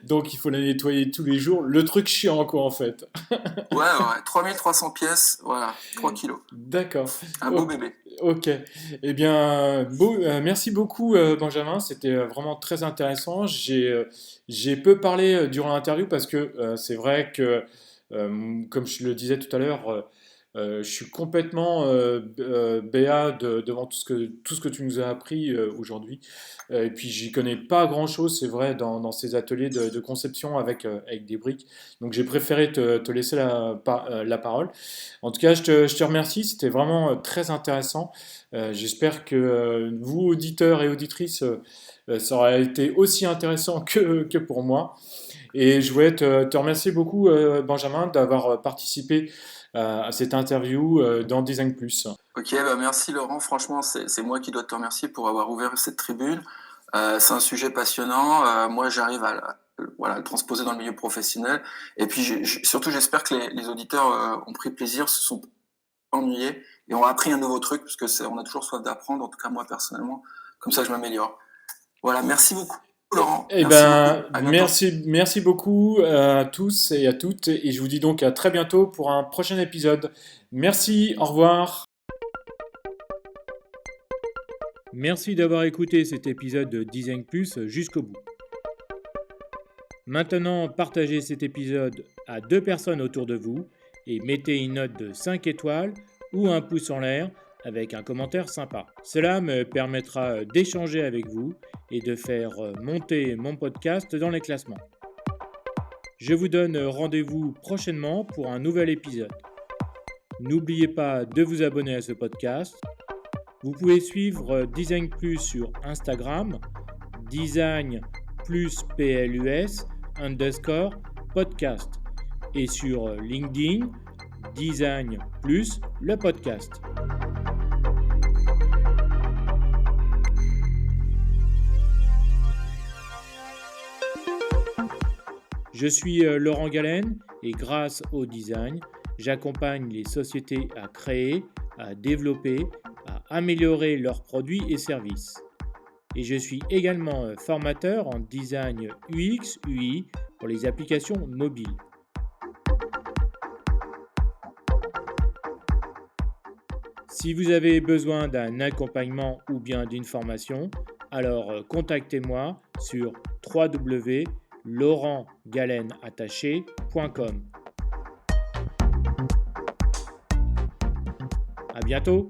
Donc il faut la nettoyer tous les jours. Le truc chiant, quoi, en fait. Ouais, 3300 pièces, voilà, 3 kilos. D'accord. Un beau bébé. Ok. Eh bien, merci beaucoup, Benjamin. C'était vraiment très intéressant. J'ai peu parlé durant l'interview parce que c'est vrai que, comme je le disais tout à l'heure, je suis complètement béat devant tout ce que tu nous as appris aujourd'hui. Et puis, j'y connais pas grand-chose, c'est vrai, dans ces ateliers de conception avec des briques. Donc, j'ai préféré te laisser la parole. En tout cas, je te remercie, c'était vraiment très intéressant. J'espère que vous, auditeurs et auditrices, ça aura été aussi intéressant que pour moi. Et je voulais te remercier beaucoup, Benjamin, d'avoir participé à cette interview dans Design Plus. Ok, merci Laurent, franchement, c'est moi qui dois te remercier pour avoir ouvert cette tribune. C'est un sujet passionnant. Moi, j'arrive à le transposer dans le milieu professionnel. Et puis, surtout, j'espère que les auditeurs ont pris plaisir, se sont ennuyés et ont appris un nouveau truc, parce que on a toujours soif d'apprendre, en tout cas moi personnellement. Comme ça, je m'améliore. Voilà, merci beaucoup, Laurent. Eh Merci ben, beaucoup. À bientôt. merci beaucoup à tous et à toutes. Et je vous dis donc à très bientôt pour un prochain épisode. Merci, au revoir. Merci d'avoir écouté cet épisode de Design Plus jusqu'au bout. Maintenant, partagez cet épisode à 2 personnes autour de vous et mettez une note de 5 étoiles ou un pouce en l'air avec un commentaire sympa. Cela me permettra d'échanger avec vous et de faire monter mon podcast dans les classements. Je vous donne rendez-vous prochainement pour un nouvel épisode. N'oubliez pas de vous abonner à ce podcast. Vous pouvez suivre Design Plus sur Instagram, Design plus PLUS _podcast et sur LinkedIn, Design plus le podcast. Je suis Laurent Galen et grâce au design, j'accompagne les sociétés à créer, à développer, à améliorer leurs produits et services. Et je suis également formateur en design UX, UI pour les applications mobiles. Si vous avez besoin d'un accompagnement ou bien d'une formation, alors contactez-moi sur www.laurentgalenattaché.com. À bientôt!